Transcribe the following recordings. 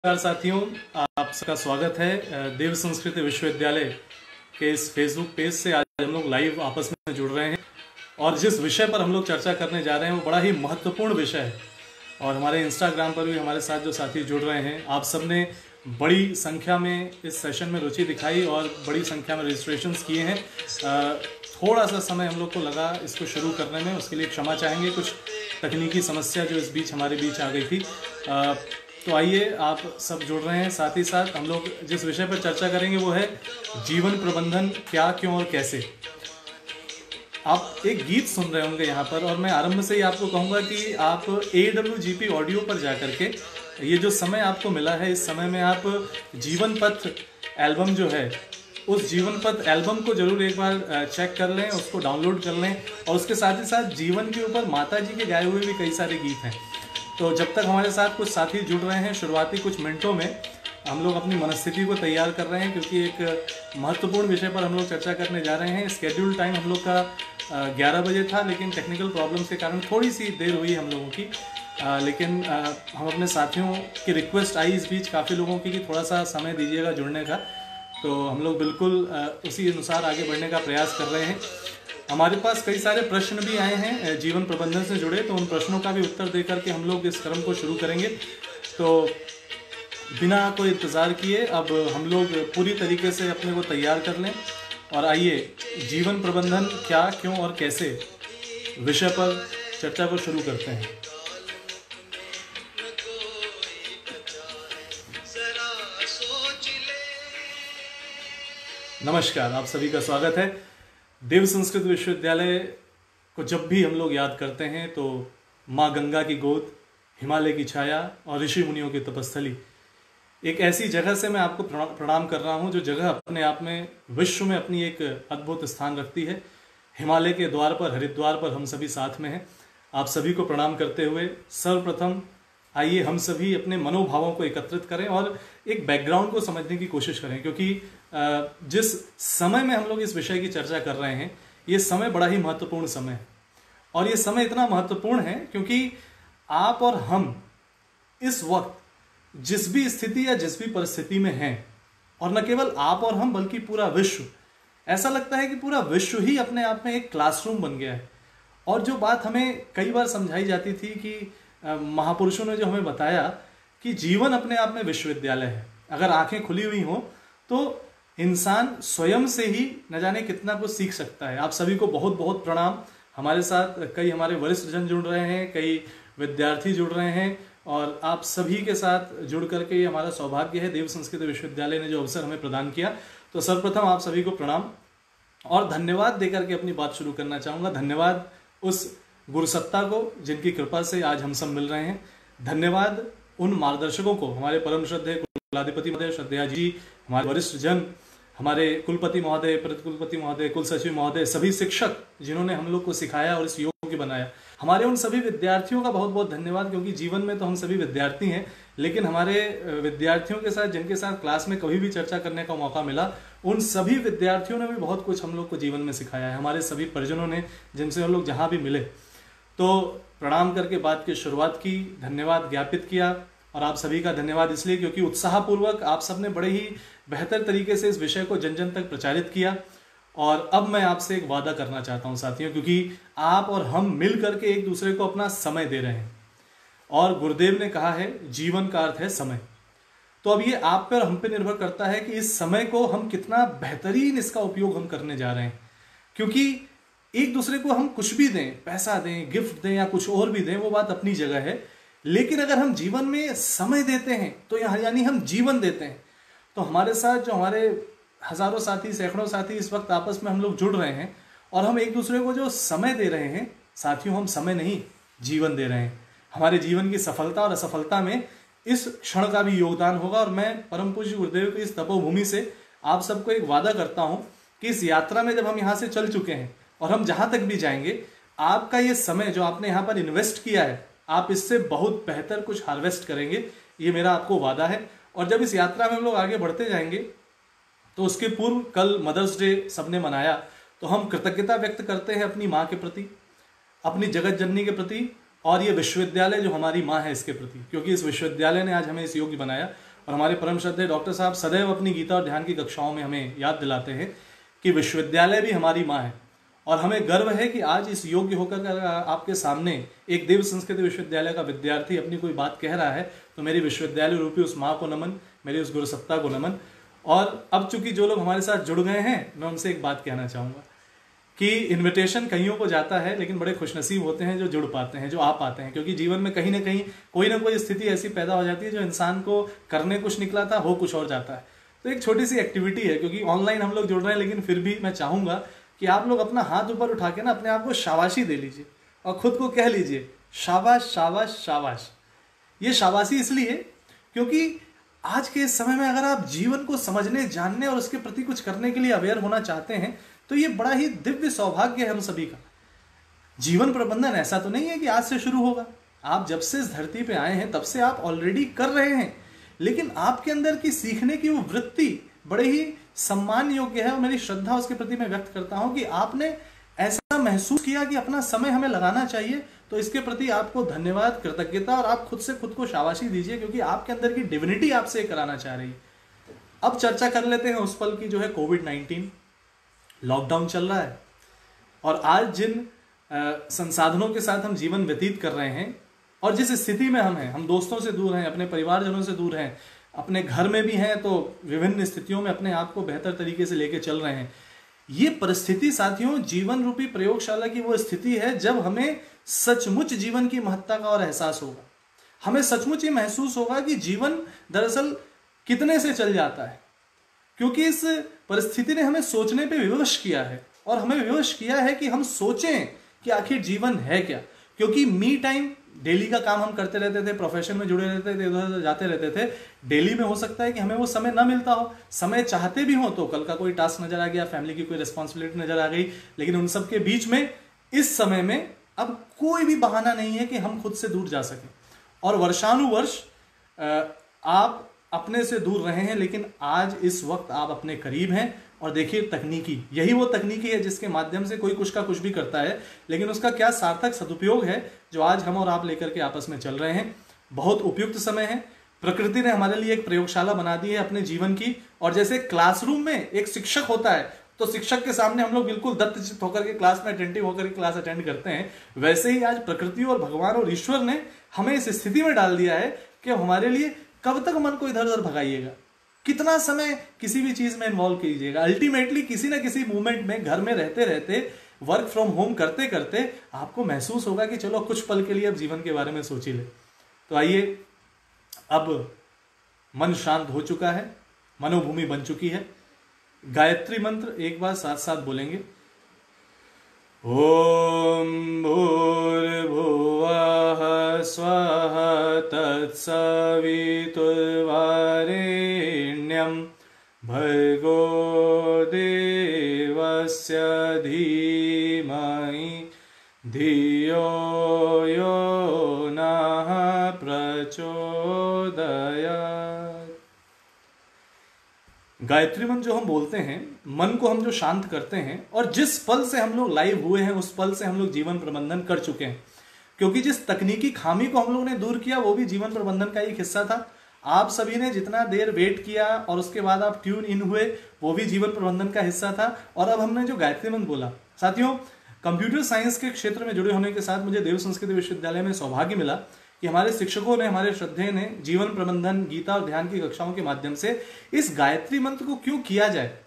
नमस्कार साथियों, आप सबका स्वागत है देव संस्कृति विश्वविद्यालय के इस फेसबुक पेज से। आज हम लोग लाइव आपस में जुड़ रहे हैं और जिस विषय पर हम लोग चर्चा करने जा रहे हैं वो बड़ा ही महत्वपूर्ण विषय है। और हमारे इंस्टाग्राम पर भी हमारे साथ जो साथी जुड़ रहे हैं, आप सब ने बड़ी संख्या में इस सेशन में रुचि दिखाई और बड़ी संख्या में रजिस्ट्रेशंस किए हैं। थोड़ा सा समय हम लोग को लगा इसको शुरू करने में, उसके लिए क्षमा चाहेंगे। कुछ तकनीकी समस्या जो इस बीच हमारे बीच आ गई थी। तो आइए, आप सब जुड़ रहे हैं। साथ ही साथ हम लोग जिस विषय पर चर्चा करेंगे वो है जीवन प्रबंधन, क्या, क्यों और कैसे। आप एक गीत सुन रहे होंगे यहाँ पर, और मैं आरंभ से ही आपको कहूँगा कि आप AWGP ऑडियो पर जा करके ये जो समय आपको मिला है, इस समय में आप जीवन पथ एल्बम जो है, उस जीवन पथ एल्बम को जरूर एक बार चेक कर लें, उसको डाउनलोड कर लें। और उसके साथ ही साथ जीवन के ऊपर माता जी के गाए हुए भी कई सारे गीत हैं। तो जब तक हमारे साथ कुछ साथी जुड़ रहे हैं, शुरुआती कुछ मिनटों में हम लोग अपनी मनस्थिति को तैयार कर रहे हैं, क्योंकि एक महत्वपूर्ण विषय पर हम लोग चर्चा करने जा रहे हैं। स्केड्यूल टाइम हम लोग का 11 बजे था, लेकिन टेक्निकल प्रॉब्लम्स के कारण थोड़ी सी देर हुई हम लोगों की। लेकिन हम अपने साथियों की रिक्वेस्ट आई इस बीच काफ़ी लोगों की कि थोड़ा सा समय दीजिएगा जुड़ने का, तो हम लोग बिल्कुल उसी अनुसार आगे बढ़ने का प्रयास कर रहे हैं। हमारे पास कई सारे प्रश्न भी आए हैं जीवन प्रबंधन से जुड़े, तो उन प्रश्नों का भी उत्तर दे करके हम लोग इस क्रम को शुरू करेंगे। तो बिना कोई इंतज़ार किए अब हम लोग पूरी तरीके से अपने को तैयार कर लें और आइए जीवन प्रबंधन क्या, क्यों और कैसे विषय पर चर्चा को शुरू करते हैं। नमस्कार, आप सभी का स्वागत है। देव संस्कृत विश्वविद्यालय को जब भी हम लोग याद करते हैं तो माँ गंगा की गोद, हिमालय की छाया और ऋषि मुनियों की तपस्थली, एक ऐसी जगह से मैं आपको प्रणाम कर रहा हूँ जो जगह अपने आप में विश्व में अपनी एक अद्भुत स्थान रखती है। हिमालय के द्वार पर, हरिद्वार पर हम सभी साथ में हैं। आप सभी को प्रणाम करते हुए सर्वप्रथम आइए हम सभी अपने मनोभावों को एकत्रित करें और एक बैकग्राउंड को समझने की कोशिश करें, क्योंकि जिस समय में हम लोग इस विषय की चर्चा कर रहे हैं, ये समय बड़ा ही महत्वपूर्ण समय है। और ये समय इतना महत्वपूर्ण है क्योंकि आप और हम इस वक्त जिस भी स्थिति या जिस भी परिस्थिति में हैं, और न केवल आप और हम बल्कि पूरा विश्व, ऐसा लगता है कि पूरा विश्व ही अपने आप में एक क्लासरूम बन गया है। और जो बात हमें कई बार समझाई जाती थी कि महापुरुषों ने जो हमें बताया कि जीवन अपने आप में विश्वविद्यालय है, अगर आंखें खुली हुई हों तो इंसान स्वयं से ही न जाने कितना कुछ सीख सकता है। आप सभी को बहुत बहुत प्रणाम। हमारे साथ कई हमारे वरिष्ठ जन जुड़ रहे हैं, कई विद्यार्थी जुड़ रहे हैं, और आप सभी के साथ जुड़ करके ये हमारा सौभाग्य है। देव संस्कृत विश्वविद्यालय ने जो अवसर हमें प्रदान किया, तो सर्वप्रथम आप सभी को प्रणाम और धन्यवाद देकर के अपनी बात शुरू करना चाहूँगा। धन्यवाद उस गुरुसत्ता को जिनकी कृपा से आज हम सब मिल रहे हैं। धन्यवाद उन मार्गदर्शकों को, हमारे परम श्रद्धेय कुलाधिपति महोदय, श्रद्धेया जी, हमारे वरिष्ठ जन, हमारे कुलपति महोदय, प्रतिकुलपति महोदय, कुल सचिव महोदय, सभी शिक्षक जिन्होंने हम लोग को सिखाया और इस योग्य बनाया। हमारे उन सभी विद्यार्थियों का बहुत बहुत धन्यवाद, क्योंकि जीवन में तो हम सभी विद्यार्थी हैं, लेकिन हमारे विद्यार्थियों के साथ, जिनके साथ क्लास में कभी भी चर्चा करने का मौका मिला, उन सभी विद्यार्थियों ने भी बहुत कुछ हम लोग को जीवन में सिखाया है। हमारे सभी परिजनों ने, जिनसे हम लोग जहाँ भी मिले, तो प्रणाम करके बात की शुरुआत की, धन्यवाद ज्ञापित किया। और आप सभी का धन्यवाद इसलिए क्योंकि उत्साहपूर्वक आप सबने बड़े ही बेहतर तरीके से इस विषय को जन जन तक प्रचारित किया। और अब मैं आपसे एक वादा करना चाहता हूं साथियों, क्योंकि आप और हम मिल करके एक दूसरे को अपना समय दे रहे हैं, और गुरुदेव ने कहा है जीवन का अर्थ है समय। तो अब ये आप पे और हम पे निर्भर करता है कि इस समय को हम कितना बेहतरीन इसका उपयोग हम करने जा रहे हैं। क्योंकि एक दूसरे को हम कुछ भी दें, पैसा दें, गिफ्ट दें या कुछ और भी दें, वो बात अपनी जगह है, लेकिन अगर हम जीवन में समय देते हैं तो यानी हम जीवन देते हैं। तो हमारे साथ जो हमारे हजारों साथी, सैकड़ों साथी इस वक्त आपस में हम लोग जुड़ रहे हैं, और हम एक दूसरे को जो समय दे रहे हैं साथियों, हम समय नहीं, जीवन दे रहे हैं। हमारे जीवन की सफलता और असफलता में इस क्षण का भी योगदान होगा। और मैं परम पूज्य गुरुदेव की इस तपोभूमि से आप सबको एक वादा करता हूं कि इस यात्रा में जब हम यहाँ से चल चुके हैं और हम जहां तक भी जाएंगे, आपका ये समय जो आपने यहाँ पर इन्वेस्ट किया है, आप इससे बहुत बेहतर कुछ हार्वेस्ट करेंगे, ये मेरा आपको वादा है। और जब इस यात्रा में हम लोग आगे बढ़ते जाएंगे, तो उसके पूर्व कल मदर्स डे सबने मनाया, तो हम कृतज्ञता व्यक्त करते हैं अपनी माँ के प्रति, अपनी जगत जननी के प्रति, और ये विश्वविद्यालय जो हमारी माँ है इसके प्रति, क्योंकि इस विश्वविद्यालय ने आज हमें इस योग्य बनाया। और हमारे परम श्रद्धेय डॉक्टर साहब सदैव अपनी गीता और ध्यान की कक्षाओं में हमें याद दिलाते हैं कि विश्वविद्यालय भी हमारी माँ है। और हमें गर्व है कि आज इस योग्य होकर आपके सामने एक देव संस्कृत विश्वविद्यालय का विद्यार्थी अपनी कोई बात कह रहा है, तो मेरी विश्वविद्यालय रूपी उस माँ को नमन, मेरी उस गुरु सत्ता को नमन। और अब चूंकि जो लोग हमारे साथ जुड़ गए हैं, मैं उनसे एक बात कहना चाहूँगा कि इनविटेशन कईयों को जाता है, लेकिन बड़े खुशनसीब होते हैं जो जुड़ पाते हैं, जो आ पाते हैं, क्योंकि जीवन में कहीं ना कहीं कोई ना कोई स्थिति ऐसी पैदा हो जाती है जो इंसान को करने कुछ निकला था, हो कुछ और जाता है। तो एक छोटी सी एक्टिविटी है, क्योंकि ऑनलाइन हम लोग जुड़ रहे हैं, लेकिन फिर भी मैं चाहूँगा कि आप लोग अपना हाथ ऊपर उठा के ना अपने आप को शाबाशी दे लीजिए और खुद को कह लीजिए शाबाश शाबाश शाबाश। ये शाबाशी इसलिए क्योंकि आज के इस समय में अगर आप जीवन को समझने, जानने और उसके प्रति कुछ करने के लिए अवेयर होना चाहते हैं, तो ये बड़ा ही दिव्य सौभाग्य है हम सभी का। जीवन प्रबंधन ऐसा तो नहीं है कि आज से शुरू होगा। आप जब से इस धरती पे आए हैं तब से आप ऑलरेडी कर रहे हैं, लेकिन आपके अंदर की सीखने की वो वृत्ति बड़े ही सम्मान योग्य है। और मेरी श्रद्धा उसके प्रति मैं व्यक्त करता हूं कि आपने ऐसा महसूस किया कि अपना समय हमें लगाना चाहिए, तो इसके प्रति आपको धन्यवाद, कृतज्ञता, और आप खुद से खुद को शाबाशी दीजिए, क्योंकि आपके अंदर की डिविनिटी आपसे कराना चाह रही है। अब चर्चा कर लेते हैं उस पल की जो है कोविड-19। लॉकडाउन चल रहा है और आज जिन संसाधनों के साथ हम जीवन व्यतीत कर रहे हैं और जिस स्थिति में हम हैं, हम दोस्तों से दूर हैं, अपने परिवारजनों से दूर हैं, अपने घर में भी हैं, तो विभिन्न स्थितियों में अपने आप को बेहतर तरीके से लेके चल रहे हैं। ये परिस्थिति साथियों जीवन रूपी प्रयोगशाला की वो स्थिति है जब हमें सचमुच जीवन की महत्ता का और एहसास होगा। हमें सचमुच ये महसूस होगा कि जीवन दरअसल कितने से चल जाता है, क्योंकि इस परिस्थिति ने हमें सोचने पे विवश किया है। और हमें विवश किया है कि हम सोचें कि आखिर जीवन है क्या। क्योंकि मी टाइम, डेली का काम हम करते रहते थे, प्रोफेशन में जुड़े रहते थे, इधर जाते रहते थे। डेली में हो सकता है कि हमें वो समय ना मिलता हो, समय चाहते भी हो तो कल का कोई टास्क नजर आ गया, फैमिली की कोई रिस्पॉन्सिबिलिटी नजर आ गई, लेकिन उन सब के बीच में इस समय में अब कोई भी बहाना नहीं है कि हम खुद से दूर जा सकें। और वर्षानुवर्ष आप अपने से दूर रहे हैं, लेकिन आज इस वक्त आप अपने करीब हैं। और देखिए तकनीकी, यही वो तकनीकी है जिसके माध्यम से कोई कुछ का कुछ भी करता है, लेकिन उसका क्या सार्थक सदुपयोग है जो आज हम और आप लेकर के आपस में चल रहे हैं। बहुत उपयुक्त समय है। प्रकृति ने हमारे लिए एक प्रयोगशाला बना दी है अपने जीवन की। और जैसे क्लासरूम में एक शिक्षक होता है, तो शिक्षक के सामने हम लोग बिल्कुल दत्तचित्त होकर के क्लास में अटेंटिव होकर के क्लास अटेंड करते हैं, वैसे ही आज प्रकृति और भगवान और ईश्वर ने हमें इस स्थिति में डाल दिया है कि हमारे लिए कब तक मन को इधर उधर भगाइएगा, कितना समय किसी भी चीज में इन्वॉल्व कीजिएगा। अल्टीमेटली किसी ना किसी मूवमेंट में, घर में रहते रहते, वर्क फ्रॉम होम करते करते आपको महसूस होगा कि चलो कुछ पल के लिए अब जीवन के बारे में सोच ही ले। तो आइए, अब मन शांत हो चुका है, मनोभूमि बन चुकी है। गायत्री मंत्र एक बार साथ साथ बोलेंगे। ओम भूर्भुवः स्वः तत्सवितुर्वरेण्यं भर्गो देवस्य धीमहि धियो यो नः प्रचोदयात्। गायत्री मंत्र जो हम बोलते हैं, मन को हम जो शांत करते हैं, और जिस पल से हम लोग लाइव हुए हैं उस पल से हम लोग जीवन प्रबंधन कर चुके हैं। क्योंकि जिस तकनीकी खामी को हम लोगों ने दूर किया वो भी जीवन प्रबंधन का एक हिस्सा था। आप सभी ने जितना देर वेट किया और उसके बाद आप ट्यून इन हुए, वो भी जीवन प्रबंधन का हिस्सा था। और अब हमने जो गायत्री मंत्र बोला, साथियों कंप्यूटर साइंस के क्षेत्र में जुड़े होने के साथ मुझे देव संस्कृत विश्वविद्यालय में सौभाग्य मिला कि हमारे शिक्षकों ने, हमारे श्रद्धेय ने जीवन प्रबंधन, गीता और ध्यान की कक्षाओं के माध्यम से इस गायत्री मंत्र को क्यों किया जाए।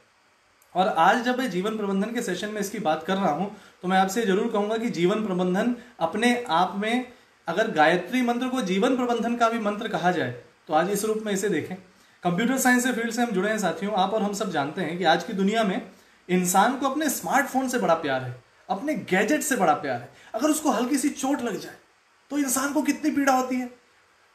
और आज जब मैं जीवन प्रबंधन के सेशन में इसकी बात कर रहा हूं, तो मैं आपसे जरूर कहूंगा कि जीवन प्रबंधन अपने आप में, अगर गायत्री मंत्र को जीवन प्रबंधन का भी मंत्र कहा जाए तो आज इस रूप में इसे देखें। कंप्यूटर साइंस से फील्ड से हम जुड़े हैं साथियों। आप और हम सब जानते हैं कि आज की दुनिया में इंसान को अपने स्मार्टफोन से बड़ा प्यार है, अपने गैजेट से बड़ा प्यार है। अगर उसको हल्की सी चोट लग जाए तो इंसान को कितनी पीड़ा होती है।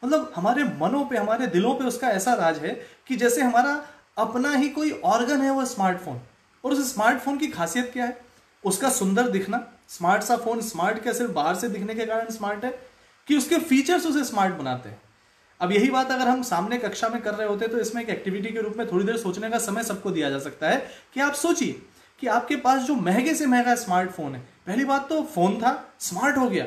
मतलब हमारे मनों पे, हमारे दिलों पे उसका ऐसा राज है कि जैसे हमारा अपना ही कोई ऑर्गन है वो स्मार्टफोन। और उस स्मार्टफोन की खासियत क्या है? उसका सुंदर दिखना। स्मार्ट सा फोन स्मार्ट क्या सिर्फ बाहर से दिखने के कारण स्मार्ट है, कि उसके फीचर्स उसे स्मार्ट बनाते हैं। अब यही बात अगर हम सामने कक्षा में कर रहे होते तो इसमें एक एक्टिविटी के रूप में थोड़ी देर सोचने का समय सबको दिया जा सकता है कि आप सोचिए कि आपके पास जो महंगे से महंगा स्मार्टफोन है, पहली बात तो फोन था, स्मार्ट हो गया,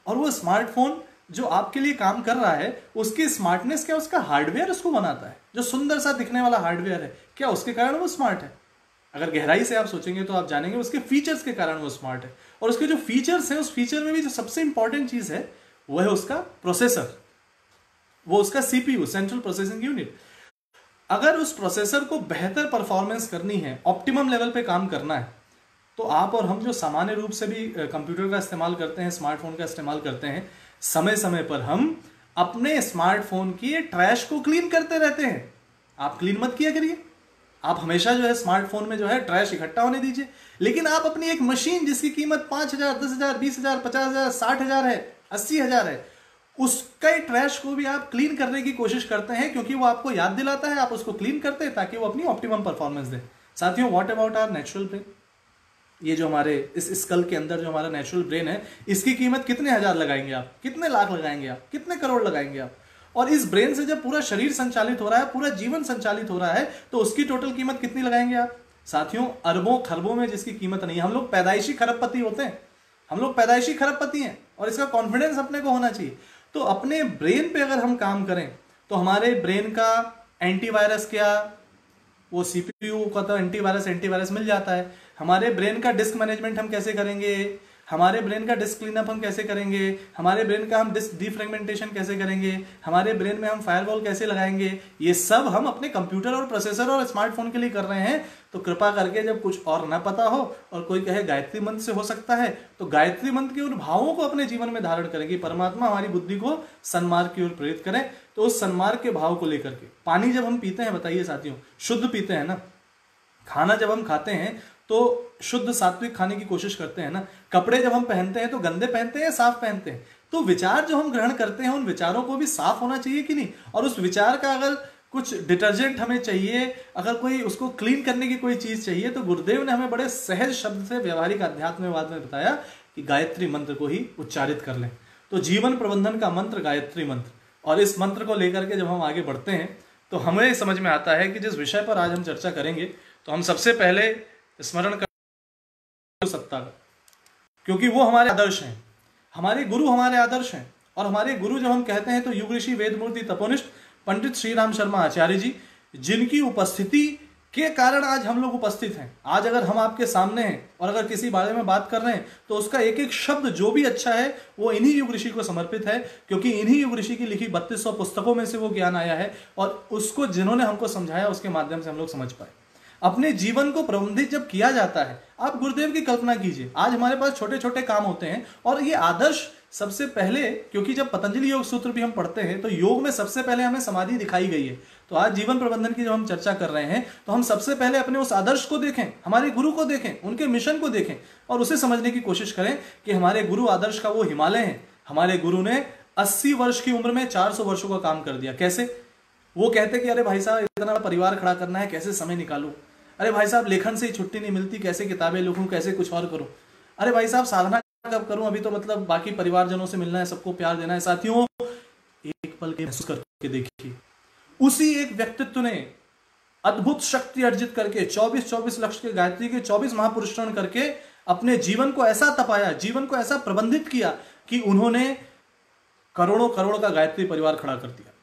और वो स्मार्टफोन जो आपके लिए काम कर रहा है उसकी स्मार्टनेस क्या उसका हार्डवेयर उसको बनाता है। जो सुंदर सा दिखने वाला हार्डवेयर है क्या उसके कारण वो स्मार्ट है? अगर गहराई से आप सोचेंगे तो आप जानेंगे उसके फीचर्स के कारण वो स्मार्ट है। और उसके जो फीचर्स हैं उस फीचर में भी जो सबसे इंपॉर्टेंट चीज है वो है उसका प्रोसेसर, वो उसका सीपीयू, सेंट्रल प्रोसेसिंग यूनिट। अगर उस प्रोसेसर को बेहतर परफॉर्मेंस करनी है, ऑप्टिमम लेवल पे काम करना है, तो आप और हम जो सामान्य रूप से भी कंप्यूटर का इस्तेमाल करते हैं, स्मार्टफोन का इस्तेमाल करते हैं, समय समय पर हम अपने स्मार्टफोन की ट्रैश को क्लीन करते रहते हैं। आप क्लीन मत किया करिए, आप हमेशा जो है स्मार्टफोन में जो है ट्रैश इकट्ठा होने दीजिए। लेकिन आप अपनी एक मशीन जिसकी कीमत 5,000, 10,000, 20,000, 50,000, 60,000 है, 80,000 है, उसका ही ट्रैश को भी आप क्लीन करने की कोशिश करते हैं क्योंकि वो आपको याद दिलाता है, आप उसको क्लीन करते हैं ताकि वो अपनी ऑप्टिमम परफॉर्मेंस दे। साथियों, what about our natural brain? ये जो हमारे इस स्कल के अंदर जो हमारा नेचुरल ब्रेन है, इसकी कीमत कितने हजार लगाएंगे आप, कितने लाख लगाएंगे आप, कितने करोड़ लगाएंगे आप? और इस ब्रेन से जब पूरा शरीर संचालित हो रहा है, पूरा जीवन संचालित हो रहा है, तो उसकी टोटल कीमत कितनी लगाएंगे आप? साथियों, अरबों खरबों में जिसकी कीमत नहीं है। हम लोग पैदाइशी खरबपति होते हैं, हम लोग पैदाइशी खरबपति हैं, और इसका कॉन्फिडेंस अपने को होना चाहिए। तो अपने ब्रेन पे अगर हम काम करें तो हमारे ब्रेन का एंटीवायरस क्या, वो सीपीयू का तो एंटीवायरस मिल जाता है। हमारे ब्रेन का डिस्क मैनेजमेंट हम कैसे करेंगे, हमारे ब्रेन का डिस्क क्लीनअप हम कैसे करेंगे, हमारे ब्रेन का हम डिस्क डिफ्रेगमेंटेशन कैसे करेंगे, हमारे ब्रेन में हम फायरवॉल कैसे लगाएंगे, ये सब हम अपने कंप्यूटर और प्रोसेसर और स्मार्टफोन के लिए कर रहे हैं। तो कृपा करके जब कुछ और ना पता हो और कोई कहे गायत्री मंत्र से हो सकता है, तो गायत्री मंत्र के उन भावों को अपने जीवन में धारण करेंगे। परमात्मा हमारी बुद्धि को सन्मार्ग की ओर प्रेरित करें। तो उस सन्मार्ग के भाव को लेकर के पानी जब हम पीते हैं, बताइए साथियों, शुद्ध पीते हैं ना? खाना जब हम खाते हैं तो शुद्ध सात्विक खाने की कोशिश करते हैं ना? कपड़े जब हम पहनते हैं तो गंदे पहनते हैं या साफ पहनते हैं? तो विचार जो हम ग्रहण करते हैं उन विचारों को भी साफ होना चाहिए कि नहीं? और उस विचार का अगर कुछ डिटर्जेंट हमें चाहिए, अगर कोई उसको क्लीन करने की कोई चीज चाहिए, तो गुरुदेव ने हमें बड़े सहज शब्द से व्यवहारिक अध्यात्मवाद में बताया कि गायत्री मंत्र को ही उच्चारित कर लें। तो जीवन प्रबंधन का मंत्र गायत्री मंत्र, और इस मंत्र को लेकर के जब हम आगे बढ़ते हैं तो हमें समझ में आता है कि जिस विषय पर आज हम चर्चा करेंगे तो हम सबसे पहले स्मरण कर सत्ता का, क्योंकि वो हमारे आदर्श हैं, हमारे गुरु हमारे आदर्श हैं। और हमारे गुरु जब हम कहते हैं तो युग ऋषि वेदमूर्ति तपोनिष्ठ पंडित श्री राम शर्मा आचार्य जी, जिनकी उपस्थिति के कारण आज हम लोग उपस्थित हैं। आज अगर हम आपके सामने हैं और अगर किसी बारे में बात कर रहे हैं तो उसका एक एक शब्द जो भी अच्छा है वो इन्हीं युग ऋषि को समर्पित है, क्योंकि इन्हीं युग ऋषि की लिखी 3200 पुस्तकों में से वो ज्ञान आया है और उसको जिन्होंने हमको समझाया उसके माध्यम से हम लोग समझ पाए। अपने जीवन को प्रबंधित जब किया जाता है, आप गुरुदेव की कल्पना कीजिए, आज हमारे पास छोटे छोटे काम होते हैं और ये आदर्श सबसे पहले, क्योंकि जब पतंजलि योग सूत्र भी हम पढ़ते हैं तो योग में सबसे पहले हमें समाधि दिखाई गई है। तो आज जीवन प्रबंधन की जब हम चर्चा कर रहे हैं तो हम सबसे पहले अपने उस आदर्श को देखें, हमारे गुरु को देखें, उनके मिशन को देखें और उसे समझने की कोशिश करें कि हमारे गुरु आदर्श का वो हिमालय है। हमारे गुरु ने 80 वर्ष की उम्र में 400 वर्षों का काम कर दिया। कैसे? वो कहते कि अरे भाई साहब, इतना परिवार खड़ा करना है, कैसे समय निकालूं? अरे भाई साहब, लेखन से ही छुट्टी नहीं मिलती, कैसे किताबें लिखूं, कैसे कुछ और करूं? अरे भाई साहब, साधना कब करूं, अभी तो मतलब बाकी परिवारजनों से मिलना है, सबको प्यार देना है। साथियों, एक पल के महसूस करके देखिए, उसी एक व्यक्तित्व ने अद्भुत शक्ति अर्जित करके 24 लक्ष के गायत्री के 24 महापुरुषण करके अपने जीवन को ऐसा तपाया, जीवन को ऐसा प्रबंधित किया कि उन्होंने करोड़ों करोड़ का गायत्री परिवार खड़ा कर दिया।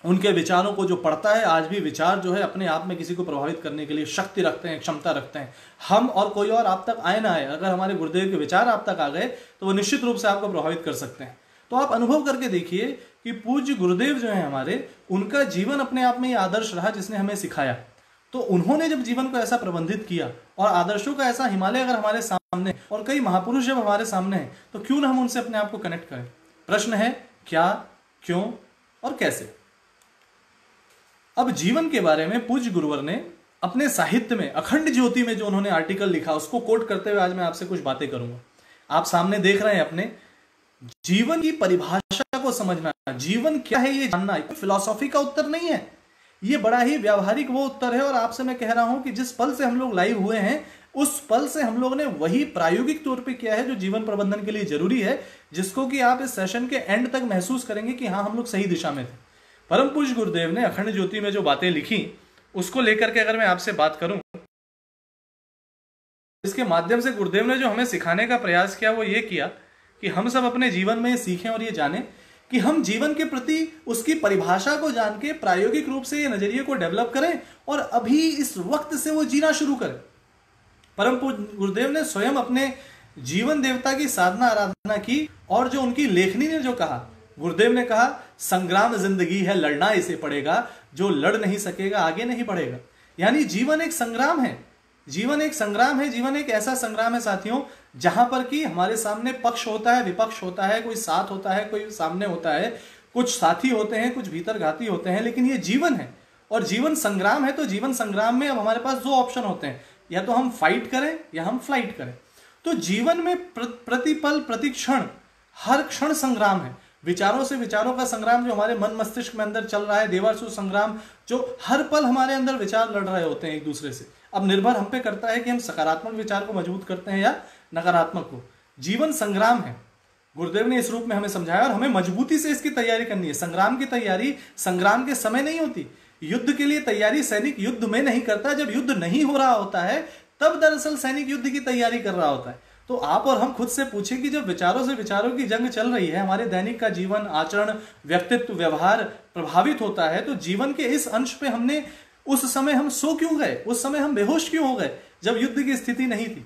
उनके विचारों को जो पढ़ता है, आज भी विचार जो है अपने आप में किसी को प्रभावित करने के लिए शक्ति रखते हैं, क्षमता रखते हैं। हम और कोई और आप तक आए ना आए, अगर हमारे गुरुदेव के विचार आप तक आ गए तो वो निश्चित रूप से आपको प्रभावित कर सकते हैं। तो आप अनुभव करके देखिए कि पूज्य गुरुदेव जो है हमारे, उनका जीवन अपने आप में ये आदर्श रहा जिसने हमें सिखाया। तो उन्होंने जब जीवन को ऐसा प्रबंधित किया और आदर्शों का ऐसा हिमालय अगर हमारे सामने और कई महापुरुष जब हमारे सामने हैं, तो क्यों ना हम उनसे अपने आप को कनेक्ट करें। प्रश्न है क्या, क्यों और कैसे। अब जीवन के बारे में पूज्य गुरुवर ने अपने साहित्य में अखंड ज्योति में जो उन्होंने आर्टिकल लिखा, उसको कोट करते हुए आज मैं आपसे कुछ बातें करूंगा। आप सामने देख रहे हैं अपने जीवन की परिभाषा को समझना, जीवन क्या है ये जानना, फिलॉसफी का उत्तर नहीं है, ये बड़ा ही व्यावहारिक वो उत्तर है। और आपसे मैं कह रहा हूं कि जिस पल से हम लोग लाइव हुए हैं, उस पल से हम लोगों ने वही प्रायोगिक तौर पे किया है जो जीवन प्रबंधन के लिए जरूरी है, जिसको कि आप इस सेशन के एंड तक महसूस करेंगे कि हाँ, हम लोग सही दिशा में थे। परम पूज्य गुरुदेव ने अखंड ज्योति में जो बातें लिखी, उसको लेकर के अगर मैं आपसे बात करूं, इसके माध्यम से गुरुदेव ने जो हमें सिखाने का प्रयास किया वो ये किया कि हम सब अपने जीवन में सीखें और ये जानें कि हम जीवन के प्रति उसकी परिभाषा को जान के प्रायोगिक रूप से ये नजरिए को डेवलप करें और अभी इस वक्त से वो जीना शुरू करें। परम पूज्य गुरुदेव ने स्वयं अपने जीवन देवता की साधना आराधना की और जो उनकी लेखनी ने जो कहा, गुरुदेव ने कहा संग्राम जिंदगी है लड़ना इसे पड़ेगा, जो लड़ नहीं सकेगा आगे नहीं बढ़ेगा। यानी जीवन एक संग्राम है, जीवन एक संग्राम है, जीवन एक ऐसा संग्राम है साथियों जहां पर कि हमारे सामने पक्ष होता है, विपक्ष होता है, कोई साथ होता है, कोई सामने होता है, कुछ साथी होते हैं, कुछ भीतर घाती होते हैं, लेकिन ये जीवन है और जीवन संग्राम है। तो जीवन संग्राम में अब हमारे पास दो ऑप्शन होते हैं, या तो हम फाइट करें या हम फ्लाइट करें। तो जीवन में प्रतिपल प्रतिक्षण हर क्षण संग्राम है, विचारों से विचारों का संग्राम जो हमारे मन मस्तिष्क में अंदर चल रहा है, देवासुर संग्राम जो हर पल हमारे अंदर विचार लड़ रहे होते हैं एक दूसरे से। अब निर्भर हम पे करता है कि हम सकारात्मक विचार को मजबूत करते हैं या नकारात्मक को। जीवन संग्राम है, गुरुदेव ने इस रूप में हमें समझाया और हमें मजबूती से इसकी तैयारी करनी है। संग्राम की तैयारी संग्राम के समय नहीं होती, युद्ध के लिए तैयारी सैनिक युद्ध में नहीं करता, जब युद्ध नहीं हो रहा होता है तब दरअसल सैनिक युद्ध की तैयारी कर रहा होता है। तो आप और हम खुद से पूछें कि जब विचारों से विचारों की जंग चल रही है, हमारे दैनिक का जीवन आचरण व्यक्तित्व व्यवहार प्रभावित होता है, तो जीवन के इस अंश पे हमने उस समय हम सो क्यों गए, उस समय हम बेहोश क्यों हो गए जब युद्ध की स्थिति नहीं थी।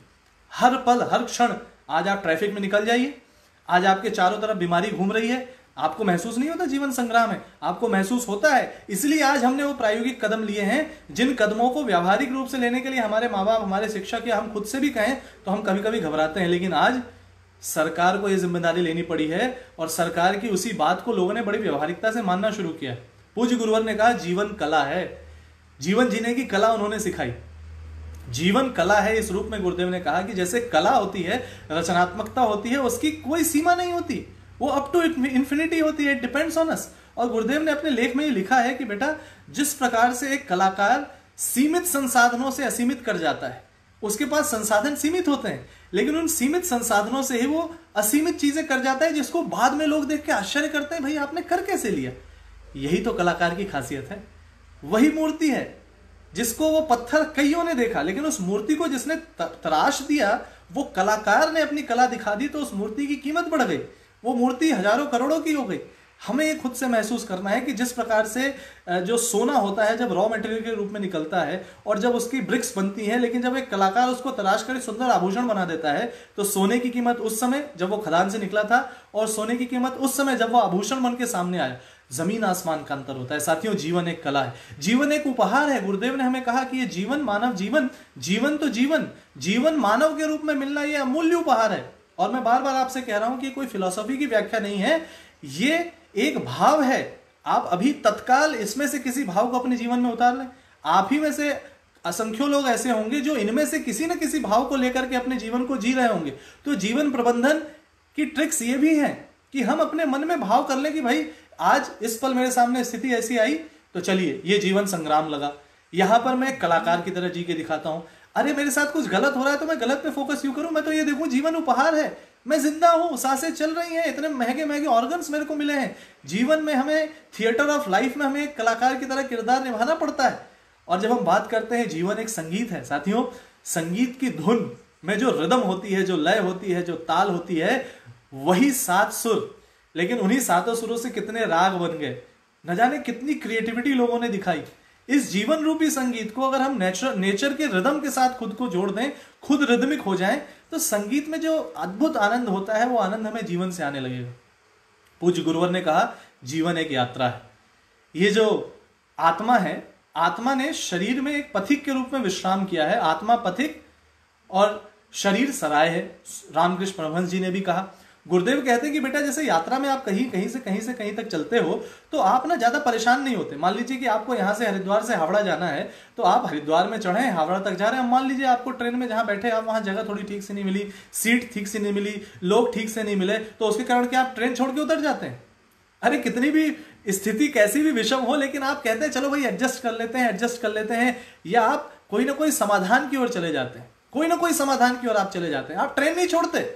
हर पल हर क्षण, आज आप ट्रैफिक में निकल जाइए, आज आपके चारों तरफ बीमारी घूम रही है, आपको महसूस नहीं होता जीवन संग्राम है? आपको महसूस होता है। इसलिए आज हमने वो प्रायोगिक कदम लिए हैं जिन कदमों को व्यावहारिक रूप से लेने के लिए हमारे माँ बाप, हमारे शिक्षक या हम खुद से भी कहें तो हम कभी कभी घबराते हैं, लेकिन आज सरकार को यह जिम्मेदारी लेनी पड़ी है और सरकार की उसी बात को लोगों ने बड़ी व्यवहारिकता से मानना शुरू किया। पूज्य गुरुवर ने कहा जीवन कला है, जीवन जीने की कला उन्होंने सिखाई। जीवन कला है इस रूप में गुरुदेव ने कहा कि जैसे कला होती है, रचनात्मकता होती है, उसकी कोई सीमा नहीं होती, वो अप टू इन्फिनिटी होती है, इट डिपेंड्स ऑन अस। और गुरुदेव ने अपने लेख में ये लिखा है कि बेटा जिस प्रकार से एक कलाकार सीमित संसाधनों से असीमित कर जाता है, उसके पास संसाधन सीमित होते हैं लेकिन उन सीमित संसाधनों से ही वो असीमित चीजें कर जाता है, जिसको बाद में लोग देख के आश्चर्य करते हैं, भाई आपने कर कैसे लिया। यही तो कलाकार की खासियत है। वही मूर्ति है जिसको वो पत्थर कईयों ने देखा, लेकिन उस मूर्ति को जिसने तराश दिया, वो कलाकार ने अपनी कला दिखा दी, तो उस मूर्ति की कीमत बढ़ गई, वो मूर्ति हजारों करोड़ों की हो गई। हमें ये खुद से महसूस करना है कि जिस प्रकार से जो सोना होता है जब रॉ मटेरियल के रूप में निकलता है और जब उसकी ब्रिक्स बनती हैं, लेकिन जब एक कलाकार उसको तराश कर सुंदर आभूषण बना देता है, तो सोने की कीमत उस समय जब वो खदान से निकला था और सोने की कीमत उस समय जब वो आभूषण बन के सामने आया, जमीन आसमान का अंतर होता है। साथियों, जीवन एक कला है, जीवन एक उपहार है। गुरुदेव ने हमें कहा कि ये जीवन मानव जीवन, जीवन तो जीवन मानव के रूप में मिलना ये अमूल्य उपहार है। और मैं बार बार आपसे कह रहा हूं कि कोई फिलॉसफी की व्याख्या नहीं है, ये एक भाव है। आप अभी तत्काल इसमें से किसी भाव को अपने जीवन में उतार लें। आप ही में से असंख्यों लोग ऐसे होंगे जो इनमें से किसी न किसी भाव को लेकर के अपने जीवन को जी रहे होंगे। तो जीवन प्रबंधन की ट्रिक्स ये भी हैं कि हम अपने मन में भाव कर लें कि भाई आज इस पल मेरे सामने स्थिति ऐसी आई, तो चलिए ये जीवन संग्राम लगा, यहां पर मैं कलाकार की तरह जी के दिखाता हूं। अरे मेरे साथ कुछ गलत हो रहा है तो मैं गलत पे फोकस क्यों करूं, मैं तो ये देखूं जीवन उपहार है, मैं जिंदा हूं, सांसें चल रही हैं, इतने महंगे महंगे ऑर्गन्स मेरे को मिले हैं। जीवन में हमें थिएटर ऑफ लाइफ में हमें एक कलाकार की तरह किरदार निभाना पड़ता है। और जब हम बात करते हैं जीवन एक संगीत है, साथियों संगीत की धुन में जो रिदम होती है, जो लय होती है, जो ताल होती है, वही 7 सुर। लेकिन उन्हीं 7 सुरों से कितने राग बन गए, न जाने कितनी क्रिएटिविटी लोगों ने दिखाई। इस जीवन रूपी संगीत को अगर हम नेचर के रिदम के साथ खुद को जोड़ दें, खुद रिदमिक हो जाएं, तो संगीत में जो अद्भुत आनंद होता है वो आनंद हमें जीवन से आने लगेगा। पूज्य गुरुवर ने कहा जीवन एक यात्रा है। ये जो आत्मा है, आत्मा ने शरीर में एक पथिक के रूप में विश्राम किया है। आत्मा पथिक और शरीर सराय है, रामकृष्ण परमहंस जी ने भी कहा। गुरुदेव कहते हैं कि बेटा जैसे यात्रा में आप कहीं से कहीं तक चलते हो तो आप ना ज्यादा परेशान नहीं होते। मान लीजिए कि आपको यहां से हरिद्वार से हावड़ा जाना है, तो आप हरिद्वार में चढ़े, हावड़ा तक जा रहे हैं। मान लीजिए आपको ट्रेन में जहां बैठे आप वहां जगह थोड़ी ठीक से नहीं मिली, सीट ठीक से नहीं मिली, लोग ठीक से नहीं मिले, तो उसके कारण क्या आप ट्रेन छोड़ के उतर जाते हैं? अरे कितनी भी स्थिति कैसी भी विषम हो, लेकिन आप कहते हैं चलो भाई एडजस्ट कर लेते हैं, या आप कोई ना कोई समाधान की ओर चले जाते हैं, कोई ना कोई समाधान की ओर आप चले जाते हैं। आप ट्रेन नहीं छोड़ते।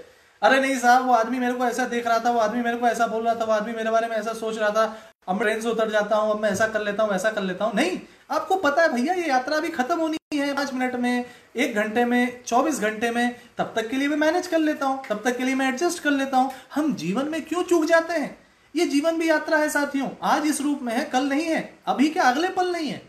अरे नहीं साहब, वो आदमी मेरे को ऐसा देख रहा था, वो आदमी मेरे को ऐसा बोल रहा था, वो आदमी मेरे बारे में ऐसा सोच रहा था, अब मैं ट्रेन से उतर जाता हूं, अब मैं ऐसा कर लेता हूं, ऐसा कर लेता हूं। नहीं, आपको पता है भैया ये यात्रा भी खत्म होनी है 5 मिनट में, 1 घंटे में, 24 घंटे में, तब तक के लिए मैं मैनेज कर लेता हूं, तब तक के लिए मैं एडजस्ट कर लेता हूं। हम जीवन में क्यों चूक जाते हैं? ये जीवन भी यात्रा है साथियों, आज इस रूप में है, कल नहीं है, अभी के अगले पल नहीं है।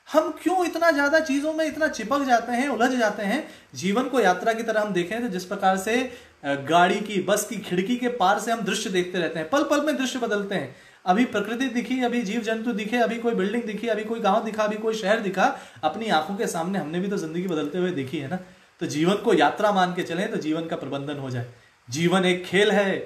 हम क्यों इतना ज्यादा चीजों में इतना चिपक जाते हैं, उलझ जाते हैं। जीवन को यात्रा की तरह हम देखें तो जिस प्रकार से गाड़ी की, बस की खिड़की के पार से हम दृश्य देखते रहते हैं, पल पल में दृश्य बदलते हैं। अभी प्रकृति दिखी, अभी जीव जंतु दिखे, अभी कोई बिल्डिंग दिखी, अभी कोई गांव दिखा, अभी कोई शहर दिखा, अपनी आंखों के सामने हमने भी तो जिंदगी बदलते हुए देखी है ना। तो जीवन को यात्रा मान के चलें तो जीवन का प्रबंधन हो जाए। जीवन एक खेल है।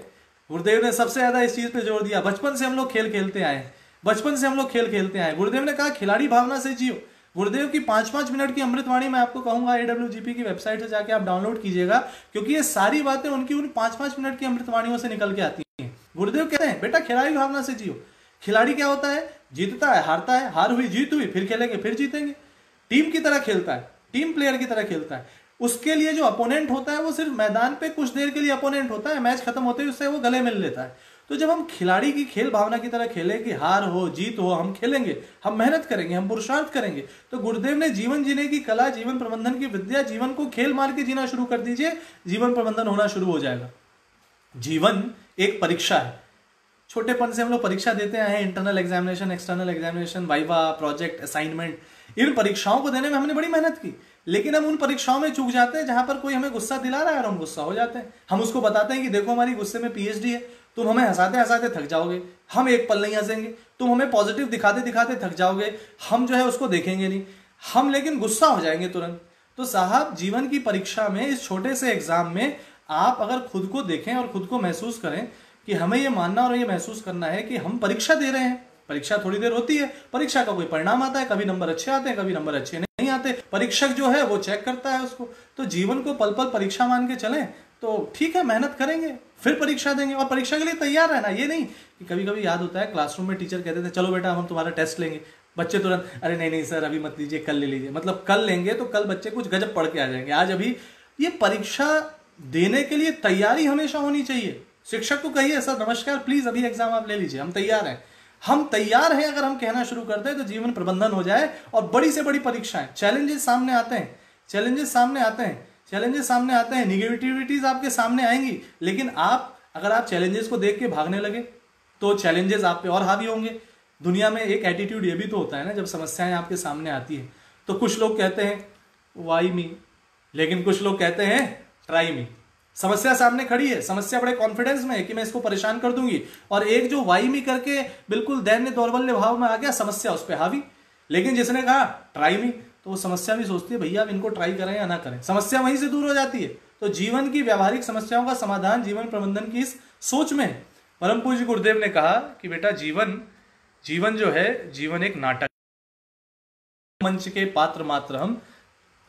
गुरुदेव ने सबसे ज्यादा इस चीज पे जोर दिया। बचपन से हम लोग खेल खेलते आए, बचपन से हम लोग खेल खेलते आए। गुरुदेव ने कहा खिलाड़ी भावना से जियो। गुरुदेव की 5-5 मिनट की अमृतवाणी मैं आपको कहूंगा AWGP की वेबसाइट से जाके आप डाउनलोड कीजिएगा, क्योंकि ये सारी बातें उनकी उन 5-5 मिनट की अमृतवाणियों से निकल के आती हैं। गुरुदेव कहते हैं बेटा खिलाड़ी भावना से जियो। खिलाड़ी क्या होता है? जीतता है, हारता है, हार हुई, जीत हुई, फिर खेलेंगे, फिर जीतेंगे। टीम की तरह खेलता है, टीम प्लेयर की तरह खेलता है। उसके लिए जो अपोनेंट होता है वो सिर्फ मैदान पे कुछ देर के लिए अपोनेंट होता है, मैच खत्म होते ही उससे वो गले मिल लेता है। तो जब हम खिलाड़ी की खेल भावना की तरह खेलें कि हार हो जीत हो, हम खेलेंगे, हम मेहनत करेंगे, हम पुरुषार्थ करेंगे। तो गुरुदेव ने जीवन जीने की कला, जीवन प्रबंधन की विद्या, जीवन को खेल मार के जीना शुरू कर दीजिए, जीवन प्रबंधन होना शुरू हो जाएगा। जीवन एक परीक्षा है। छोटेपन से हम लोग परीक्षा देते आए हैं, internal examination, external examination, viva, project, assignment. इन परीक्षाओं को देने में हमने बड़ी मेहनत की, लेकिन हम उन परीक्षाओं में चूक जाते हैं जहां पर कोई हमें गुस्सा दिला रहा है और हम गुस्सा हो जाते हैं। हम उसको बताते हैं कि देखो हमारी गुस्से में PhD है, तुम हमें हंसाते हंसाते थक जाओगे, हम एक पल नहीं हंसेंगे। तुम हमें पॉजिटिव दिखाते दिखाते थक जाओगे, हम जो है उसको देखेंगे नहीं, हम लेकिन गुस्सा हो जाएंगे तुरंत। तो साहब जीवन की परीक्षा में, इस छोटे से एग्जाम में आप अगर खुद को देखें और खुद को महसूस करें कि हमें ये मानना और ये महसूस करना है कि हम परीक्षा दे रहे हैं। परीक्षा थोड़ी देर होती है, परीक्षा का कोई परिणाम आता है, कभी नंबर अच्छे आते हैं, कभी नंबर अच्छे नहीं आते। परीक्षक जो है वो चेक करता है उसको। तो जीवन को पल पल परीक्षा मान के चलें तो ठीक है, मेहनत करेंगे, फिर परीक्षा देंगे और परीक्षा के लिए तैयार रहना। ये नहीं कि कभी कभी याद होता है क्लासरूम में टीचर कहते थे चलो बेटा हम तुम्हारा टेस्ट लेंगे, बच्चे तुरंत अरे नहीं नहीं सर अभी मत लीजिए, कल ले लीजिए। मतलब कल लेंगे तो कल बच्चे कुछ गजब पढ़ के आ जाएंगे। आज अभी ये परीक्षा देने के लिए तैयारी हमेशा होनी चाहिए। शिक्षक को कहिए सर नमस्कार प्लीज अभी एग्जाम आप ले लीजिए, हम तैयार हैं, हम तैयार हैं। अगर हम कहना शुरू करते हैं तो जीवन प्रबंधन हो जाए। और बड़ी से बड़ी परीक्षाएं, चैलेंजेस सामने आते हैं, चैलेंजेस सामने आते हैं, चैलेंजेस सामने आते हैं, निगेटिविटीज आपके सामने आएंगी, लेकिन अगर आप चैलेंजेस को देख के भागने लगे तो चैलेंजेस आप पे और हावी होंगे। दुनिया में एक एटीट्यूड ये भी तो होता है ना, जब समस्याएं आपके सामने आती है तो कुछ लोग कहते हैं वाई मी, लेकिन कुछ लोग कहते हैं ट्राई मी। समस्या सामने खड़ी है, समस्या बड़े कॉन्फिडेंस में है कि मैं इसको परेशान कर दूंगी, और एक जो वाई मी करके बिल्कुल दैन्य दौर्बल्य भाव में आ गया, समस्या उस पर हावी। लेकिन जिसने कहा ट्राई मी, तो वो समस्या भी सोचती है भैया अब इनको ट्राई करें या ना करें, समस्या वहीं से दूर हो जाती है। तो जीवन की व्यावहारिक समस्याओं का समाधान जीवन प्रबंधन की इस सोच में है। परम पूज्य गुरुदेव ने कहा कि बेटा जीवन जो है, जीवन एक नाटक, मंच के पात्र मात्र हम,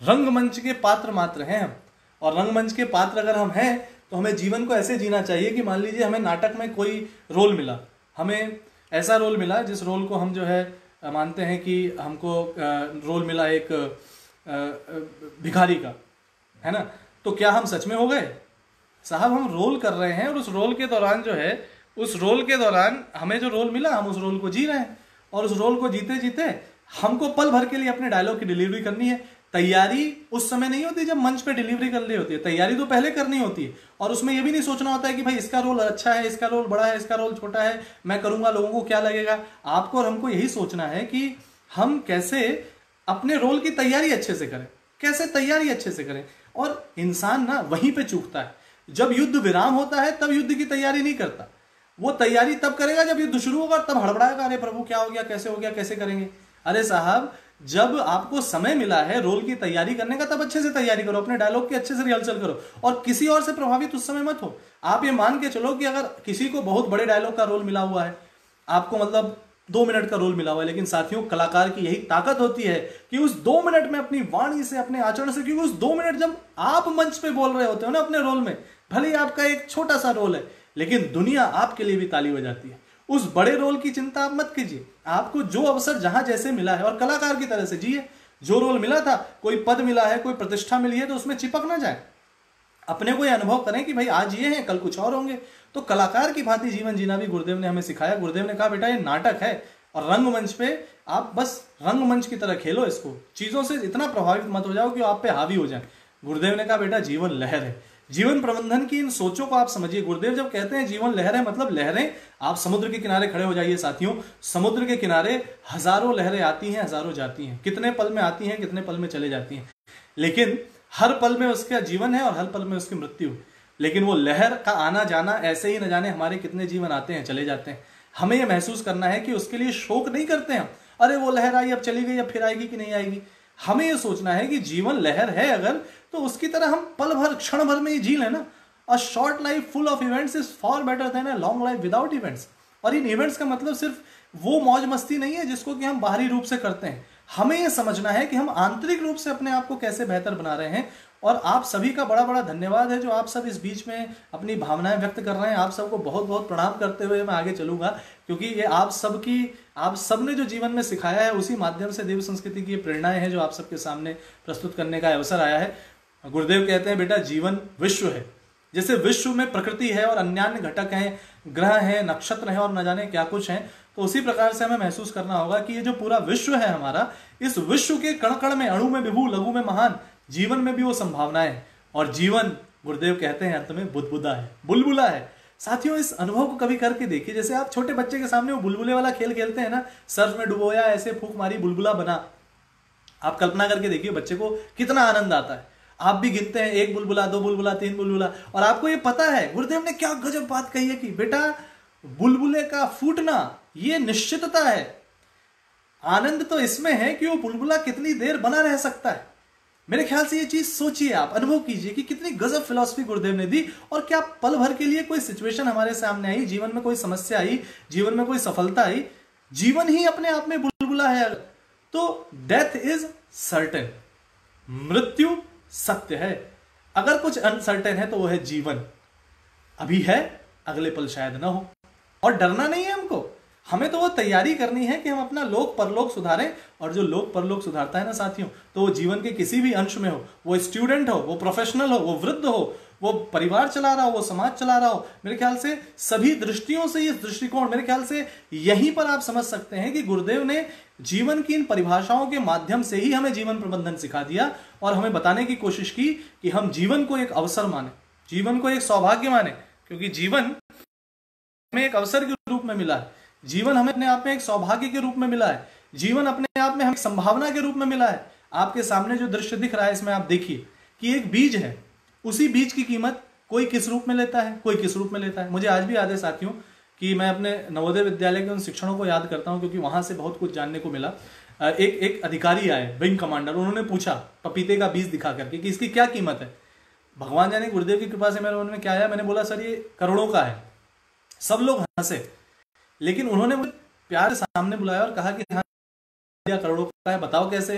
रंगमंच के पात्र मात्र हैं हम। और रंगमंच के पात्र अगर हम हैं तो हमें जीवन को ऐसे जीना चाहिए कि मान लीजिए हमें नाटक में कोई रोल मिला, हमें ऐसा रोल मिला जिस रोल को हम जो है मानते हैं कि हमको रोल मिला एक भिखारी का, है ना, तो क्या हम सच में हो गए? साहब हम रोल कर रहे हैं और उस रोल के दौरान जो है, उस रोल के दौरान हमें जो रोल मिला हम उस रोल को जी रहे हैं, और उस रोल को जीते जीते हमको पल भर के लिए अपने डायलॉग की डिलीवरी करनी है। तैयारी उस समय नहीं होती जब मंच पे डिलीवरी कर रही होती है, तैयारी तो पहले करनी होती है। और उसमें यह भी नहीं सोचना होता है कि भाई इसका रोल अच्छा है, इसका रोल बड़ा है, इसका रोल छोटा है, मैं करूंगा लोगों को क्या लगेगा। आपको और हमको यही सोचना है कि हम कैसे अपने रोल की तैयारी अच्छे से करें, कैसे तैयारी अच्छे से करें। और इंसान ना वहीं पे चूकता है, जब युद्ध विराम होता है तब युद्ध की तैयारी नहीं करता। वो तैयारी तब करेगा जब युद्ध शुरू होगा, तब हड़बड़ाएगा, अरे प्रभु क्या हो गया, कैसे करेंगे। अरे साहब जब आपको समय मिला है रोल की तैयारी करने का, तब अच्छे से तैयारी करो, अपने डायलॉग की अच्छे से रिहर्सल करो, और किसी और से प्रभावित उस समय मत हो। आप ये मान के चलो कि अगर किसी को बहुत बड़े डायलॉग का रोल मिला हुआ है, आपको मतलब 2 मिनट का रोल मिला हुआ है, लेकिन साथियों कलाकार की यही ताकत होती है कि उस 2 मिनट में अपनी वाणी से, अपने आचरण से, क्योंकि उस 2 मिनट जब आप मंच पे बोल रहे होते हो ना अपने रोल में, भले ही आपका एक छोटा सा रोल है, लेकिन दुनिया आपके लिए भी ताली बजाती है। उस बड़े रोल की चिंता आप मत कीजिए, आपको जो अवसर जहां जैसे मिला है और कलाकार की तरह से जिए। जो रोल मिला था, कोई पद मिला है, कोई प्रतिष्ठा मिली है, तो उसमें चिपक ना जाए, अपने को अनुभव करें कि भाई आज ये हैं, कल कुछ और होंगे। तो कलाकार की भांति जीवन जीना भी गुरुदेव ने हमें सिखाया। गुरुदेव ने कहा बेटा ये नाटक है, और रंगमंच पे आप बस रंगमंच की तरह खेलो इसको, चीजों से इतना प्रभावित मत हो जाओ कि आप पे हावी हो जाए। गुरुदेव ने कहा बेटा जीवन लहर है, जीवन प्रबंधन की इन सोचों को आप समझिए। गुरुदेव जब कहते हैं जीवन लहरें, मतलब लहरें, आप समुद्र के किनारे खड़े हो जाइए साथियों। समुद्र के किनारे हजारों लहरें आती हैं, हजारों जाती हैं, कितने पल में आती हैं, कितने पल में चले जाती हैं, लेकिन हर पल में उसका जीवन है और हर पल में उसकी मृत्यु। लेकिन वो लहर का आना जाना ऐसे ही न जाने हमारे कितने जीवन आते हैं, चले जाते हैं। हमें यह महसूस करना है कि उसके लिए शोक नहीं करते हैं, अरे वो लहर आई अब चली गई, अब फिर आएगी कि नहीं आएगी। हमें यह सोचना है कि जीवन लहर है अगर, तो उसकी तरह हम पल भर, क्षण भर में ही जी लें ना। A short life full of events is for better than a long life without events. और इन इवेंट्स का मतलब सिर्फ वो मौज मस्ती नहीं है जिसको कि हम बाहरी रूप से करते हैं। हमें यह समझना है कि हम आंतरिक रूप से अपने आप को कैसे बेहतर बना रहे हैं। और आप सभी का बड़ा बड़ा धन्यवाद है जो आप सब इस बीच में अपनी भावनाएं व्यक्त कर रहे हैं। आप सबको बहुत बहुत प्रणाम करते हुए मैं आगे चलूंगा, क्योंकि ये आप सब ने जो जीवन में सिखाया है उसी माध्यम से देव संस्कृति की ये प्रेरणाएं हैं जो आप सबके सामने प्रस्तुत करने का अवसर आया है। गुरुदेव कहते हैं बेटा जीवन विश्व है। जैसे विश्व में प्रकृति है और अन्यान्य घटक हैं, ग्रह हैं, नक्षत्र हैं और न जाने क्या कुछ हैं, तो उसी प्रकार से हमें महसूस करना होगा कि ये जो पूरा विश्व है हमारा, इस विश्व के कण कण में, अणु में विभु, लघु में महान, जीवन में भी वो संभावनाएं। और जीवन, गुरुदेव कहते हैं अंत में, बुदबुदा है, बुलबुला है। साथियों इस अनुभव को कभी करके देखिए। जैसे आप छोटे बच्चे के सामने वो बुलबुले वाला खेल खेलते हैं ना, सर्फ में डुबोया, ऐसे फूंक मारी, बुलबुला बना। आप कल्पना करके देखिए बच्चे को कितना आनंद आता है। आप भी गिनते हैं, 1 बुलबुला, 2 बुलबुला, 3 बुलबुला, और आपको ये पता है गुरुदेव ने क्या गजब बात कही है कि बेटा बुलबुले का फूटना ये निश्चितता है। आनंद तो इसमें है कि वो बुलबुला कितनी देर बना रह सकता है। मेरे ख्याल से ये चीज सोचिए, आप अनुभव कीजिए कि कितनी गजब फिलॉसफी गुरुदेव ने दी। और क्या पल भर के लिए कोई सिचुएशन हमारे सामने आई, जीवन में कोई समस्या आई, जीवन में कोई सफलता आई, जीवन ही अपने आप में बुलबुला है, तो डेथ इज सर्टेन, मृत्यु सत्य है। अगर कुछ अनसर्टेन है तो वो है जीवन, अभी है, अगले पल शायद ना हो। और डरना नहीं है हमको, हमें तो वो तैयारी करनी है कि हम अपना लोक परलोक सुधारें। और जो लोक परलोक सुधारता है ना साथियों, तो वो जीवन के किसी भी अंश में हो, वो स्टूडेंट हो, वो प्रोफेशनल हो, वो वृद्ध हो, वो परिवार चला रहा हो, वो समाज चला रहा हो, मेरे ख्याल से सभी दृष्टियों से ये दृष्टिकोण, मेरे ख्याल से यहीं पर आप समझ सकते हैं कि गुरुदेव ने जीवन की इन परिभाषाओं के माध्यम से ही हमें जीवन प्रबंधन सिखा दिया और हमें बताने की कोशिश की कि हम जीवन को एक अवसर माने, जीवन को एक सौभाग्य माने, क्योंकि जीवन हमें एक अवसर के रूप में मिला है, जीवन हमें अपने आप में एक सौभाग्य के रूप में मिला है, जीवन अपने आप में हमें संभावना के रूप में मिला है। आपके सामने जो दृश्य दिख रहा है इसमें आप देखिए कि एक बीज है, उसी बीज की कीमत कोई किस रूप में लेता है, कोई किस रूप में लेता है। मुझे आज भी याद है साथियों कि मैं अपने नवोदय विद्यालय के उन शिक्षणों को याद करता हूं, क्योंकि वहां से बहुत कुछ जानने को मिला। एक अधिकारी आए, विंग कमांडर, उन्होंने पूछा पपीते का बीज दिखा करके कि इसकी क्या कीमत है। भगवान जाने गुरुदेव की कृपा से मेरे मन में क्या आया, मैंने बोला सर ये करोड़ों का है। सब लोग हंसे, लेकिन उन्होंने मुझे प्यार से सामने बुलाया और कहा कि हाँ करोड़ों का है, बताओ कैसे।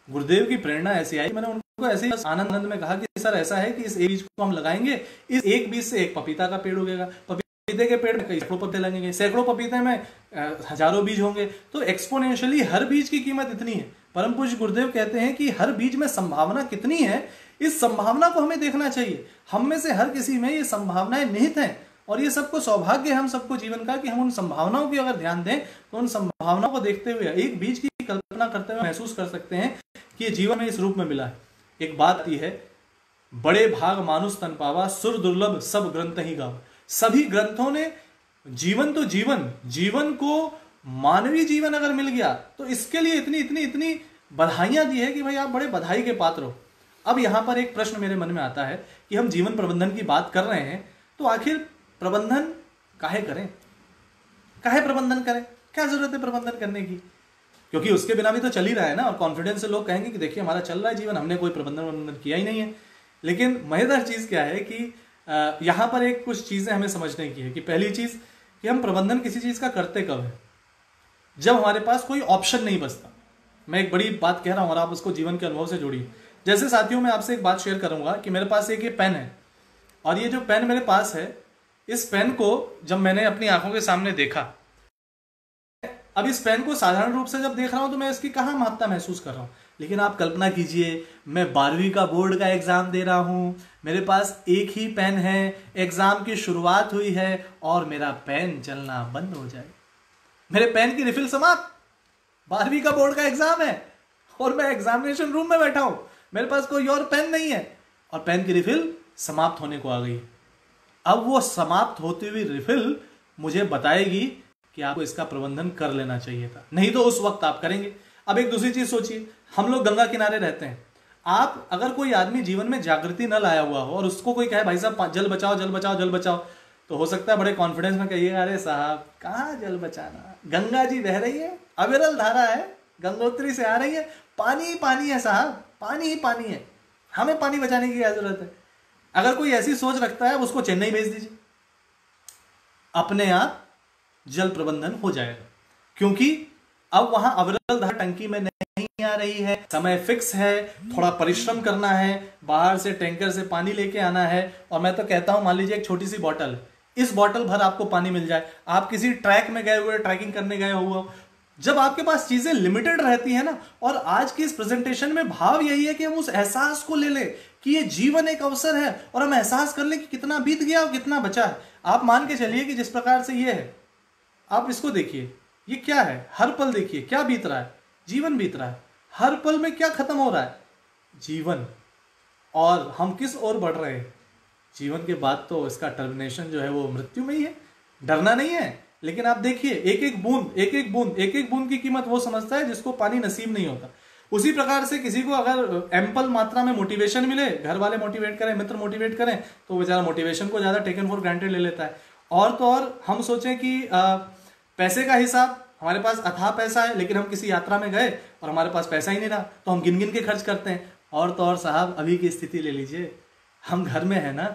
गुरुदेव की प्रेरणा ऐसी आई, मैंने उनको ऐसे ही आनंद में कहा कि सर ऐसा है कि इस एक बीज को हम लगाएंगे, इस एक बीज से एक पपीता का पेड़ उगेगा, पपीते के पेड़ में कई सैकड़ों पत्ते लगेंगे, सैकड़ों पपीते में हजारों बीज होंगे, तो एक्सपोनेंशियली हर बीज की कीमत इतनी है। परम पूज्य गुरुदेव कहते हैं कि हर बीज में संभावना कितनी है, इस संभावना को हमें देखना चाहिए। हम में से हर किसी में ये संभावनाएं निहित हैं और ये सबको सौभाग्य है हम सबको जीवन का कि हम उन संभावनाओं की अगर ध्यान दें तो उन संभावनाओं को देखते हुए एक बीज की कल्पना करते हुए महसूस कर सकते हैं कि ये जीवन में इस रूप में मिला है। एक बात आती है, बड़े भाग मानुष तन पावा, सुर दुर्लभ सब ग्रंथ ही गावा। सभी ग्रंथों ने जीवन तो जीवन को मानवीय जीवन अगर मिल गया तो इसके लिए इतनी इतनी इतनी बधाइयां दी है कि भाई आप बड़े बधाई के पात्र हो। अब यहां पर एक प्रश्न मेरे मन में आता है कि हम जीवन प्रबंधन की बात कर रहे हैं, तो आखिर प्रबंधन काहे करें, काहे प्रबंधन करें, क्या जरूरत है प्रबंधन करने की? क्योंकि उसके बिना भी तो चल ही रहा है ना। और कॉन्फिडेंस से लोग कहेंगे कि देखिए हमारा चल रहा है जीवन, हमने कोई प्रबंधन किया ही नहीं है। लेकिन मजेदार चीज क्या है कि यहां पर एक कुछ चीजें हमें समझने की है कि पहली चीज कि हम प्रबंधन किसी चीज का करते कब है, जब हमारे पास कोई ऑप्शन नहीं बचता। मैं एक बड़ी बात कह रहा हूं और आप उसको जीवन के अनुभव से जोड़िए। जैसे साथियों मैं आपसे एक बात शेयर करूंगा कि मेरे पास एक ये पेन है, और ये जो पेन मेरे पास है, इस पेन को जब मैंने अपनी आंखों के सामने देखा, अब इस पेन को साधारण रूप से जब देख रहा हूं तो मैं इसकी कहां महत्ता महसूस कर रहा हूं। लेकिन आप कल्पना कीजिए, मैं 12वीं का बोर्ड का एग्जाम दे रहा हूं, मेरे पास एक ही पेन है, एग्जाम की शुरुआत हुई है और मेरा पेन चलना बंद हो जाए, मेरे पेन की रिफिल समाप्त। 12वीं का बोर्ड का एग्जाम है और मैं एग्जामिनेशन रूम में बैठा हूं, मेरे पास कोई और पेन नहीं है और पेन की रिफिल समाप्त होने को आ गई है। अब वो समाप्त होती हुई रिफिल मुझे बताएगी कि आपको इसका प्रबंधन कर लेना चाहिए था, नहीं तो उस वक्त आप करेंगे। अब एक दूसरी चीज सोचिए, हम लोग गंगा किनारे रहते हैं। आप अगर कोई आदमी जीवन में जागृति न लाया हुआ हो और उसको कोई कहे भाई साहब जल बचाओ जल बचाओ जल बचाओ, तो हो सकता है बड़े कॉन्फिडेंस में कहिए अरे साहब कहाँ जल बचाना, गंगा जी बह रही है, अविरल धारा है, गंगोत्री से आ रही है, पानी ही पानी है साहब, पानी ही पानी है, हमें पानी बचाने की क्या जरूरत है। अगर कोई ऐसी सोच रखता है उसको चेन्नई भेज दीजिए, अपने आप जल प्रबंधन हो जाएगा। क्योंकि अब वहां अविरल धारा टंकी में नहीं आ रही है, समय फिक्स है, थोड़ा परिश्रम करना है, बाहर से टैंकर से पानी लेके आना है। और मैं तो कहता हूं मान लीजिए एक छोटी सी बॉटल, इस बॉटल भर आपको पानी मिल जाए, आप किसी ट्रैक में गए हुए, ट्रैकिंग करने गए हुए, जब आपके पास चीजें लिमिटेड रहती है ना, और आज की इस प्रेजेंटेशन में भाव यही है कि हम उस एहसास को ले लें कि ये जीवन एक अवसर है और हम एहसास कर लें कि कितना बीत गया और कितना बचा है। आप मान के चलिए कि जिस प्रकार से ये है, आप इसको देखिए, ये क्या है, हर पल देखिए क्या बीत रहा है, जीवन बीत रहा है, हर पल में क्या खत्म हो रहा है, जीवन। और हम किस ओर बढ़ रहे हैं, जीवन के बाद तो इसका टर्मिनेशन जो है वो मृत्यु में ही है। डरना नहीं है, लेकिन आप देखिए एक एक बूंद एक एक बूंद एक एक बूंद की कीमत वो समझता है जिसको पानी नसीब नहीं होता। उसी प्रकार से किसी को अगर एम्पल मात्रा में मोटिवेशन मिले, घर वाले मोटिवेट करें, मित्र मोटिवेट करें, तो बेचारा मोटिवेशन को ज्यादा टेकन फॉर ग्रांटेड ले लेता है। और तो और हम सोचें कि पैसे का हिसाब, हमारे पास अथाह पैसा है लेकिन हम किसी यात्रा में गए और हमारे पास पैसा ही नहीं रहा, तो हम गिन गिन के खर्च करते हैं। और तो और साहब अभी की स्थिति ले लीजिए, हम घर में है ना,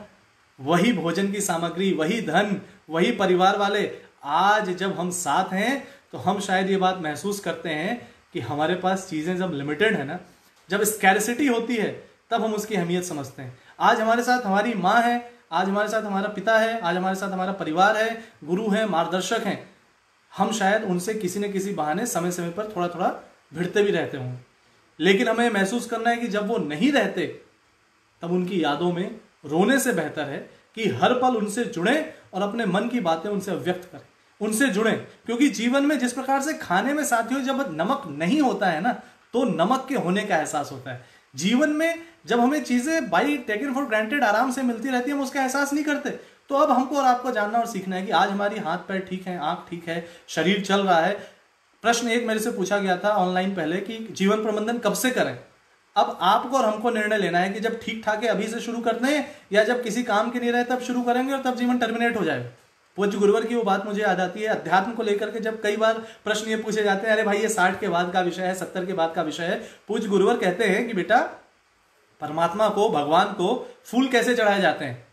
वही भोजन की सामग्री, वही धन, वही परिवार वाले, आज जब हम साथ हैं तो हम शायद ये बात महसूस करते हैं कि हमारे पास चीजें जब लिमिटेड है ना, जब स्कैरसिटी होती है, तब हम उसकी अहमियत समझते हैं। आज हमारे साथ हमारी माँ है, आज हमारे साथ हमारा पिता है, आज हमारे साथ हमारा परिवार है, गुरु है, मार्गदर्शक हैं, हम शायद उनसे किसी न किसी बहाने समय समय पर थोड़ा थोड़ा भिड़ते भी रहते होंगे। लेकिन हमें महसूस करना है कि जब वो नहीं रहते तब उनकी यादों में रोने से बेहतर है कि हर पल उनसे जुड़े और अपने मन की बातें उनसे व्यक्त करें, उनसे जुड़े। क्योंकि जीवन में जिस प्रकार से खाने में साथियों जब नमक नहीं होता है ना, तो नमक के होने का एहसास होता है। जीवन में जब हमें चीजें बाई टेकन फॉर ग्रांटेड आराम से मिलती रहती है, हम उसका एहसास नहीं करते। तो अब हमको और आपको जानना और सीखना है कि आज हमारी हाथ पैर ठीक है, आंख ठीक है, शरीर चल रहा है। प्रश्न एक मेरे से पूछा गया था ऑनलाइन पहले कि जीवन प्रबंधन कब से करें। अब आपको और हमको निर्णय लेना है कि जब ठीक ठाक है अभी से शुरू करते हैं, या जब किसी काम के नहीं रहे तब शुरू करेंगे और तब जीवन टर्मिनेट हो जाएगा। पूज्य गुरुवर की वो बात मुझे याद आती है अध्यात्म को लेकर के, जब कई बार प्रश्न ये पूछे जाते हैं, अरे भाई ये 60 के बाद का विषय है, 70 के बाद का विषय है। पूज्य गुरुवर कहते हैं कि बेटा परमात्मा को, भगवान को फूल कैसे चढ़ाए जाते हैं?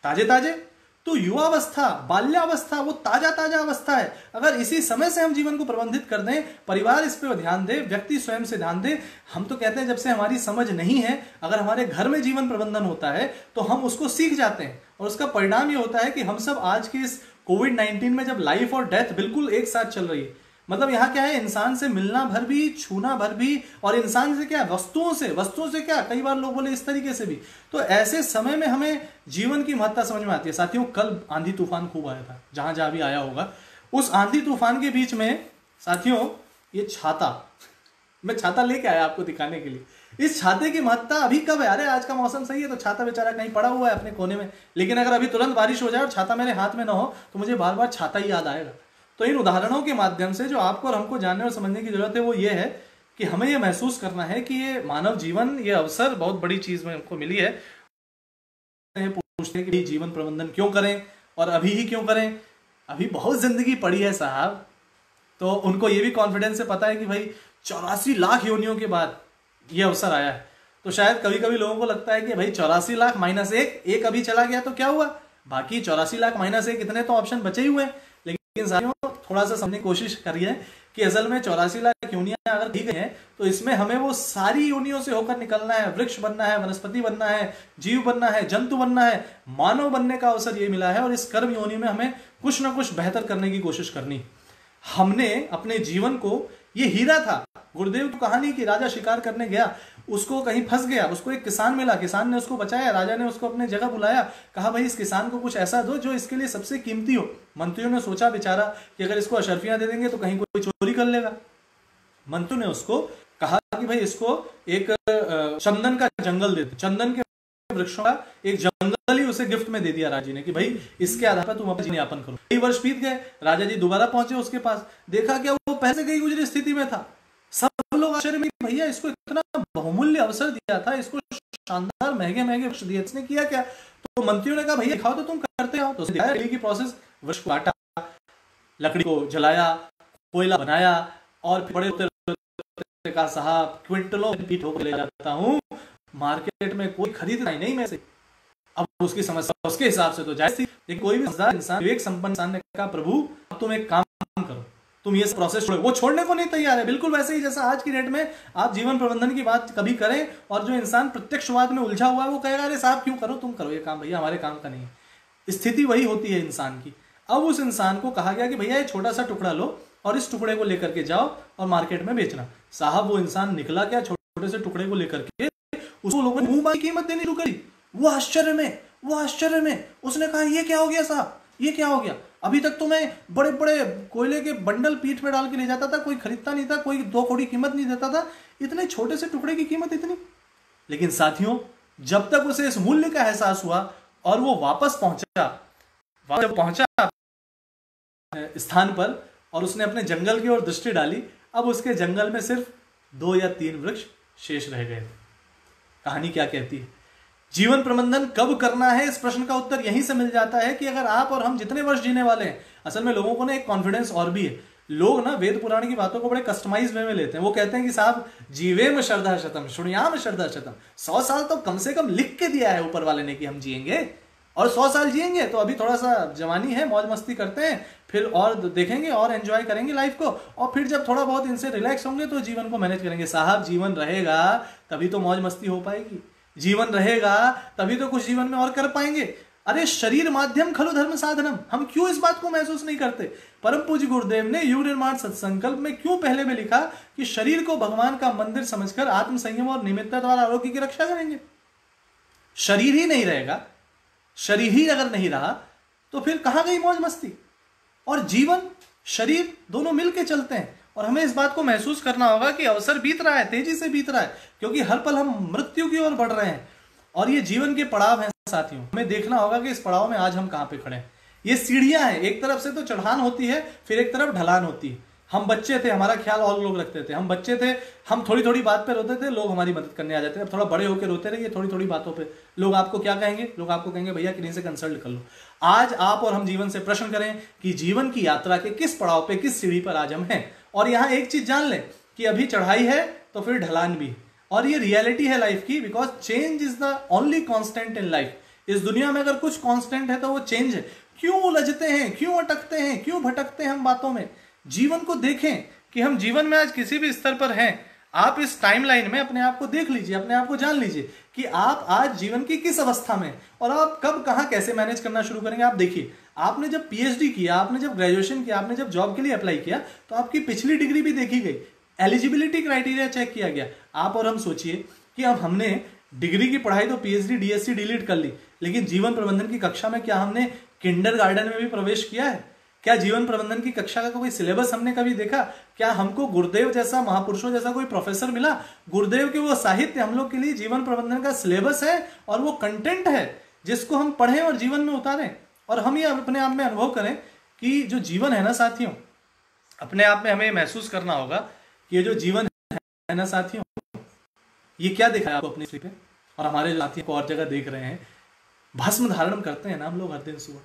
ताजे ताजे। तो युवावस्था, बाल्यावस्था वो ताजा ताजा अवस्था है। अगर इसी समय से हम जीवन को प्रबंधित कर दें, परिवार इस पे ध्यान दे, व्यक्ति स्वयं से ध्यान दे। हम तो कहते हैं जब से हमारी समझ नहीं है, अगर हमारे घर में जीवन प्रबंधन होता है तो हम उसको सीख जाते हैं। और उसका परिणाम ये होता है कि हम सब आज की इस कोविड-19 में जब लाइफ और डेथ बिल्कुल एक साथ चल रही है, मतलब यहाँ क्या है, इंसान से मिलना भर भी, छूना भर भी, और इंसान से क्या, वस्तुओं से क्या, कई बार लोग बोले इस तरीके से भी। तो ऐसे समय में हमें जीवन की महत्ता समझ में आती है। साथियों कल आंधी तूफान खूब आया था, जहां जहां भी आया होगा। उस आंधी तूफान के बीच में साथियों ये छाता, मैं छाता लेके आया आपको दिखाने के लिए। इस छाते की महत्ता अभी कब है? अरे आज का मौसम सही है तो छाता बेचारा कहीं पड़ा हुआ है अपने कोने में, लेकिन अगर अभी तुरंत बारिश हो जाए और छाता मेरे हाथ में ना हो तो मुझे बार बार छाता ही याद आएगा। तो इन उदाहरणों के माध्यम से जो आपको और हमको जानने और समझने की जरूरत है वो ये है कि हमें ये महसूस करना है कि ये मानव जीवन, ये अवसर बहुत बड़ी चीज में हमको मिली है। पूछते हैं कि जीवन प्रबंधन क्यों करें और अभी ही क्यों करें? अभी बहुत जिंदगी पड़ी है साहब। तो उनको ये भी कॉन्फिडेंस से पता है कि भाई 84 लाख योनियों के बाद ये अवसर आया है। तो शायद कभी कभी लोगों को लगता है कि भाई 84 लाख माइनस एक अभी चला गया तो क्या हुआ, बाकी 84 लाख माइनस एक इतने तो ऑप्शन बचे ही हुए हैं। लेकिन साथियों थोड़ा सा समझने की कोशिश करिए कि असल में 84 लाख योनियां अगर दी गई हैं तो इसमें हमें वो सारी योनियों से होकर निकलना है, वृक्ष बनना है, वनस्पति बनना है, जीव बनना है, जंतु बनना है, मानव बनने का अवसर ये मिला है। और इस कर्म योनि में हमें कुछ ना कुछ बेहतर करने की कोशिश करनी। हमने अपने जीवन को, ये हीरा था, गुरुदेव की कहानी की, राजा शिकार करने गया, उसको कहीं फंस गया, उसको एक किसान मिला, किसान ने उसको बचाया, राजा ने उसको अपने जगह बुलाया, कहा भाई इस किसान को कुछ ऐसा दो जो इसके लिए सबसे कीमती हो। मंत्रियों ने सोचा बेचारा कि अगर इसको अशर्फियां दे देंगे तो कहीं कोई चोरी कर लेगा। मंत्रियों ने उसको कहा कि भाई इसको एक चंदन का जंगल दे दो, चंदन के वृक्षों का एक जंगल ही उसे गिफ्ट में दे दिया राजा जी ने कि भाई इसके आधार पर तुम अपना जीवन यापन करो। कई वर्ष बीत गए, राजा जी दोबारा पहुंचे उसके पास, देखा क्या वो पहले गई गुजरी स्थिति में था। सब लोग आश्चर्य में, भैया इसको इतना बहुमूल्य अवसर दिया था, इसको शानदार महंगे महंगे वृक्ष दिए, इसने किया क्या? तो मंत्रियों ने कहा भैया दिखाओ तो तुम करते हो। तो दिखाया की प्रोसेस, वृक्ष को काटा, लकड़ी को जलाया, कोयला बनाया, और बड़े का साहब क्विंटलों पीठ होकर ले जाता हूं, मार्केट में कोई खरीदना ही नहीं मैं से। अब उसकी समस्या उसके हिसाब से तो जायज थी, लेकिन कोई भी समझदार इंसान, विवेक संपन्न इंसान ने कहा प्रभु अब तुम एक काम करो, तुम ये प्रोसेस छोड़ो। वो छोड़ने को नहीं तैयार है। बिल्कुल वैसे ही जैसा आज की डेट में आप जीवन प्रबंधन की बात कभी करें और जो इंसान प्रत्यक्षवाद में उलझा हुआ है वो कहेगा अरे साहब क्यों करो, तुम करो ये काम, भैया हमारे काम का नहीं है। स्थिति वही होती है इंसान की। अब उस इंसान को कहा गया कि भैया ये छोटा सा टुकड़ा लो और इस टुकड़े को लेकर के जाओ और मार्केट में बेचना। साहब वो इंसान निकला क्या, छोटे से टुकड़े को लेकर के उसको लोगों ने मुंह की कीमत देनी शुरू करी। वो आश्चर्य में उसने कहा ये क्या हो गया साहब, ये क्या हो गया? अभी तक तो मैं बड़े बड़े कोयले के बंडल पीठ में डाल के ले जाता था, कोई खरीदता नहीं था, कोई 2 कौड़ी कीमत नहीं देता था, इतने छोटे से टुकड़े की कीमत इतनी। लेकिन साथियों जब तक उसे इस मूल्य का एहसास हुआ और वो वापस पहुंचा स्थान पर और उसने अपने जंगल की ओर दृष्टि डाली, अब उसके जंगल में सिर्फ 2 या 3 वृक्ष शेष रह गए। कहानी क्या कहती है? जीवन प्रबंधन कब करना है, इस प्रश्न का उत्तर यहीं से मिल जाता है कि अगर आप और हम जितने वर्ष जीने वाले हैं। असल में लोगों को ना एक कॉन्फिडेंस और भी है, लोग ना वेद पुराण की बातों को बड़े कस्टमाइज वे में लेते हैं। वो कहते हैं कि साहब जीवेम श्रद्धा शतम शुणयाम श्रद्धा शतम, 100 साल तो कम से कम लिख के दिया है ऊपर वाले ने कि हम जिएंगे, और 100 साल जिएंगे तो अभी थोड़ा सा जवानी है, मौज मस्ती करते हैं, फिर और देखेंगे और एंजॉय करेंगे लाइफ को, और फिर जब थोड़ा बहुत इनसे रिलैक्स होंगे तो जीवन को मैनेज करेंगे। साहब जीवन रहेगा तभी तो मौज मस्ती हो पाएगी, जीवन रहेगा तभी तो कुछ जीवन में और कर पाएंगे। अरे शरीर माध्यम खलु धर्म साधनम, हम क्यों इस बात को महसूस नहीं करते? परम पूज्य गुरुदेव ने युग निर्माण सत्संकल्प में क्यों पहले में लिखा कि शरीर को भगवान का मंदिर समझकर आत्म संयम और निमित्ता द्वारा आरोग्य की रक्षा करेंगे। शरीर ही नहीं रहेगा, शरीर ही अगर नहीं रहा तो फिर कहां गई मौज मस्ती? और जीवन शरीर दोनों मिलके चलते हैं, और हमें इस बात को महसूस करना होगा कि अवसर बीत रहा है, तेजी से बीत रहा है, क्योंकि हर पल हम मृत्यु की ओर बढ़ रहे हैं और ये जीवन के पड़ाव हैं साथियों। हमें देखना होगा कि इस पड़ाव में आज हम कहां पे खड़े हैं। ये सीढ़ियां हैं, एक तरफ से तो चढ़ान होती है, फिर एक तरफ ढलान होती है। हम बच्चे थे, हमारा ख्याल और लोग रखते थे, हम बच्चे थे, हम थोड़ी थोड़ी बात पे रोते थे, लोग हमारी मदद करने आ जाते थे। अब थोड़ा बड़े होकर रोते रहिए थोड़ी थोड़ी बातों पे, लोग आपको क्या कहेंगे? लोग आपको कहेंगे भैया किन्हीं से कंसल्ट कर लो। आज आप और हम जीवन से प्रश्न करें कि जीवन की यात्रा के किस पड़ाव पे, किस सीढ़ी पर आज हम हैं। और यहां एक चीज जान लें कि अभी चढ़ाई है तो फिर ढलान भी, और ये रियलिटी है लाइफ की, because change is the only constant in life. इस दुनिया में अगर कुछ कांस्टेंट है तो वो चेंज है। क्यों उलझते हैं, क्यों अटकते हैं, क्यों भटकते हैं हम बातों में? जीवन को देखें कि हम जीवन में आज किसी भी स्तर पर हैं। आप इस टाइमलाइन में अपने आप को देख लीजिए, अपने आप को जान लीजिए कि आप आज जीवन की किस अवस्था में, और आप कब कहां कैसे मैनेज करना शुरू करेंगे। आप देखिए, आपने जब पीएचडी किया, आपने जब ग्रेजुएशन किया, आपने जब जॉब के लिए अप्लाई किया, तो आपकी पिछली डिग्री भी देखी गई, एलिजिबिलिटी क्राइटेरिया चेक किया गया। आप और हम सोचिए कि अब हमने डिग्री की पढ़ाई तो पीएचडी डीएससी डिलीट कर ली, लेकिन जीवन प्रबंधन की कक्षा में क्या हमने किंडरगार्टन में भी प्रवेश किया है? क्या जीवन प्रबंधन की कक्षा का कोई सिलेबस हमने कभी देखा? क्या हमको गुरुदेव जैसा, महापुरुषों जैसा कोई प्रोफेसर मिला? गुरुदेव के वो साहित्य हम लोग के लिए जीवन प्रबंधन का सिलेबस है, और वो कंटेंट है जिसको हम पढ़ें और जीवन में उतारें। और हम ये अपने आप में अनुभव करें कि जो जीवन है ना साथियों, अपने आप में हमें महसूस करना होगा कि ये जो जीवन है ना साथियों, ये क्या दिखाया आपको अपनी स्लीप पे, और हमारे साथियों को और जगह देख रहे हैं। भस्म धारण करते हैं ना हम लोग हर दिन सुबह,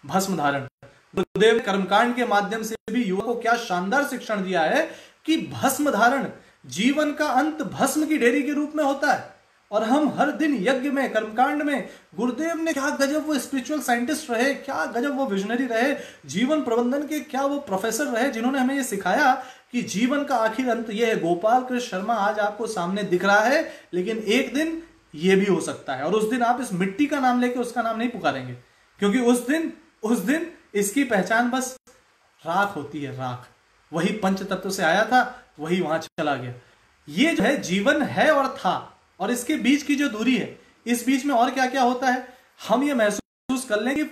भस्म धारण। गुरुदेव कर्मकांड के माध्यम से भी युवा को क्या शानदार शिक्षण दिया है कि भस्म धारण, जीवन का अंत भस्म की ढेरी के रूप में होता है। और हम हर दिन यज्ञ में, कर्मकांड में, गुरुदेव ने क्या गजब वो स्पिरिचुअल साइंटिस्ट रहे, क्या गजब वो विजनरी रहे, जीवन प्रबंधन के क्या वो प्रोफेसर रहे, जिन्होंने हमें ये सिखाया कि जीवन का आखिर अंत ये है। गोपाल कृष्ण शर्मा आज आपको सामने दिख रहा है, लेकिन एक दिन ये भी हो सकता है, और उस दिन आप इस मिट्टी का नाम लेके उसका नाम नहीं पुकारेंगे, क्योंकि उस दिन इसकी पहचान बस राख होती है, राख। वही पंच तत्व से आया था, वही वहां चला गया। ये जो है जीवन है और था, और इसके बीच की जो दूरी है, इस बीच में और क्या क्या होता है हम ये महसूस कर लें कि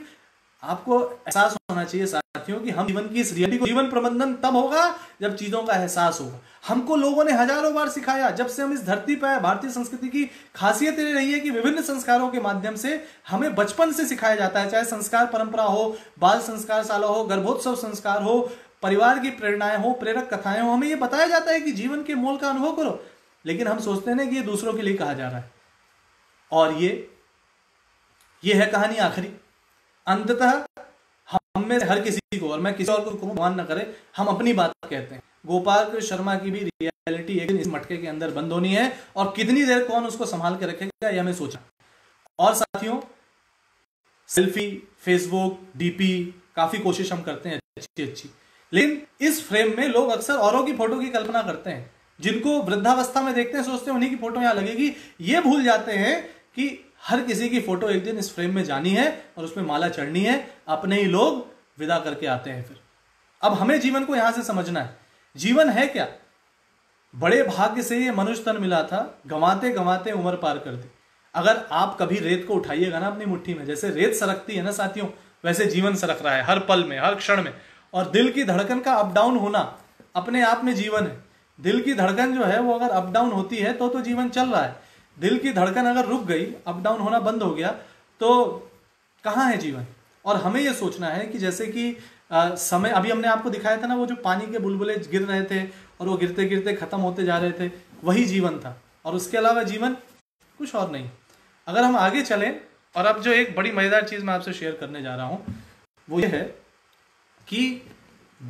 आपको एहसास होना चाहिए साथियों कि हम जीवन की इस रियलिटी को, जीवन प्रबंधन तब होगा जब चीजों का एहसास होगा। हमको लोगों ने हजारों बार सिखाया, जब से हम इस धरती पर आए। भारतीय संस्कृति की खासियत ये रही है कि विभिन्न संस्कारों के माध्यम से हमें बचपन से सिखाया जाता है, चाहे संस्कार परंपरा हो, बाल संस्कार शाला हो, गर्भोत्सव संस्कार हो, परिवार की प्रेरणाएं हो, प्रेरक कथाएं हो, हमें यह बताया जाता है कि जीवन के मोल का अनुभव करो। लेकिन हम सोचते हैं कि ये दूसरों के लिए कहा जा रहा है, और ये है कहानी आखिरी। अंततः हम में हर किसी को, और मैं किसी और को भगवान न करे, हम अपनी बात कहते हैं। गोपाल कृष्ण शर्मा की भी रियलिटी एक दिन इस मटके के अंदर बंद होनी है, और कितनी देर कौन उसको संभाल के रखेगा यह हमें सोचना। और साथियों, सेल्फी, फेसबुक, डीपी, काफी कोशिश हम करते हैं अच्छी, लेकिन इस फ्रेम में लोग अक्सर औरों की फोटो की कल्पना करते हैं, जिनको वृद्धावस्था में देखते हैं, सोचते हैं उन्हीं की फोटो यहां लगेगी। ये भूल जाते हैं कि हर किसी की फोटो एक दिन इस फ्रेम में जानी है और उसमें माला चढ़नी है, अपने ही लोग विदा करके आते हैं फिर। अब हमें जीवन को यहां से समझना है। जीवन है क्या? बड़े भाग्य से ये मनुष्य तन मिला था, गंवाते गंवाते उम्र पार कर दी। अगर आप कभी रेत को उठाइएगा ना अपनी मुट्ठी में, जैसे रेत सरकती है ना साथियों, वैसे जीवन सरक रहा है हर पल में, हर क्षण में। और दिल की धड़कन का अप डाउन होना अपने आप में जीवन है। दिल की धड़कन जो है वो अगर अप डाउन होती है तो जीवन चल रहा है। दिल की धड़कन अगर रुक गई, अप डाउन होना बंद हो गया, तो कहाँ है जीवन? और हमें यह सोचना है कि जैसे कि समय, अभी हमने आपको दिखाया था ना, वो जो पानी के बुलबुले गिर रहे थे और वो गिरते गिरते खत्म होते जा रहे थे, वही जीवन था। और उसके अलावा जीवन कुछ और नहीं। अगर हम आगे चलें, और अब जो एक बड़ी मजेदार चीज मैं आपसे शेयर करने जा रहा हूं वो ये है कि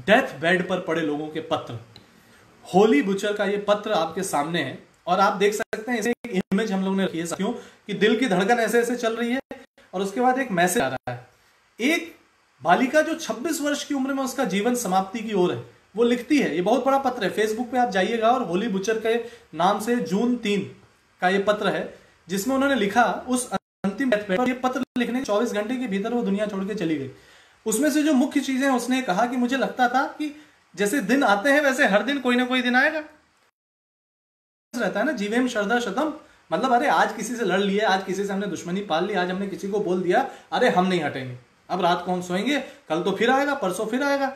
डेथ बेड पर पड़े लोगों के पत्र, होली बुचर का ये पत्र आपके सामने है, और आप देख सकते हैं इसे एक इमेज हम लोग ने रखी है साथियों, कि दिल की धड़कन ऐसे ऐसे चल रही है और उसके बाद एक मैसेज आ रहा है। एक बालिका जो 26 वर्ष की उम्र में उसका जीवन समाप्ति की ओर है, वो लिखती है। ये बहुत बड़ा पत्र है, फेसबुक पे आप जाइएगा और होली बुचर के नाम से जून 3 का ये पत्र है, जिसमें उन्होंने लिखा उस अंतिम डेथ बेड पर। ये पत्र लिखने के 24 घंटे के भीतर वो दुनिया छोड़ के चली गई। उसमें से जो मुख्य चीजें उसने कहा कि मुझे लगता था कि जैसे दिन आते हैं वैसे हर दिन कोई ना कोई दिन आएगा, रहता है ना, जीवेम श्रद्धा शतम। मतलब अरे आज किसी से लड़ लिए, आज किसी से हमने दुश्मनी पाल ली, आज हमने किसी को बोल दिया, अरे हम नहीं हटेंगे, अब रात को हम सोएंगे, कल तो फिर आएगा, परसों फिर आएगा।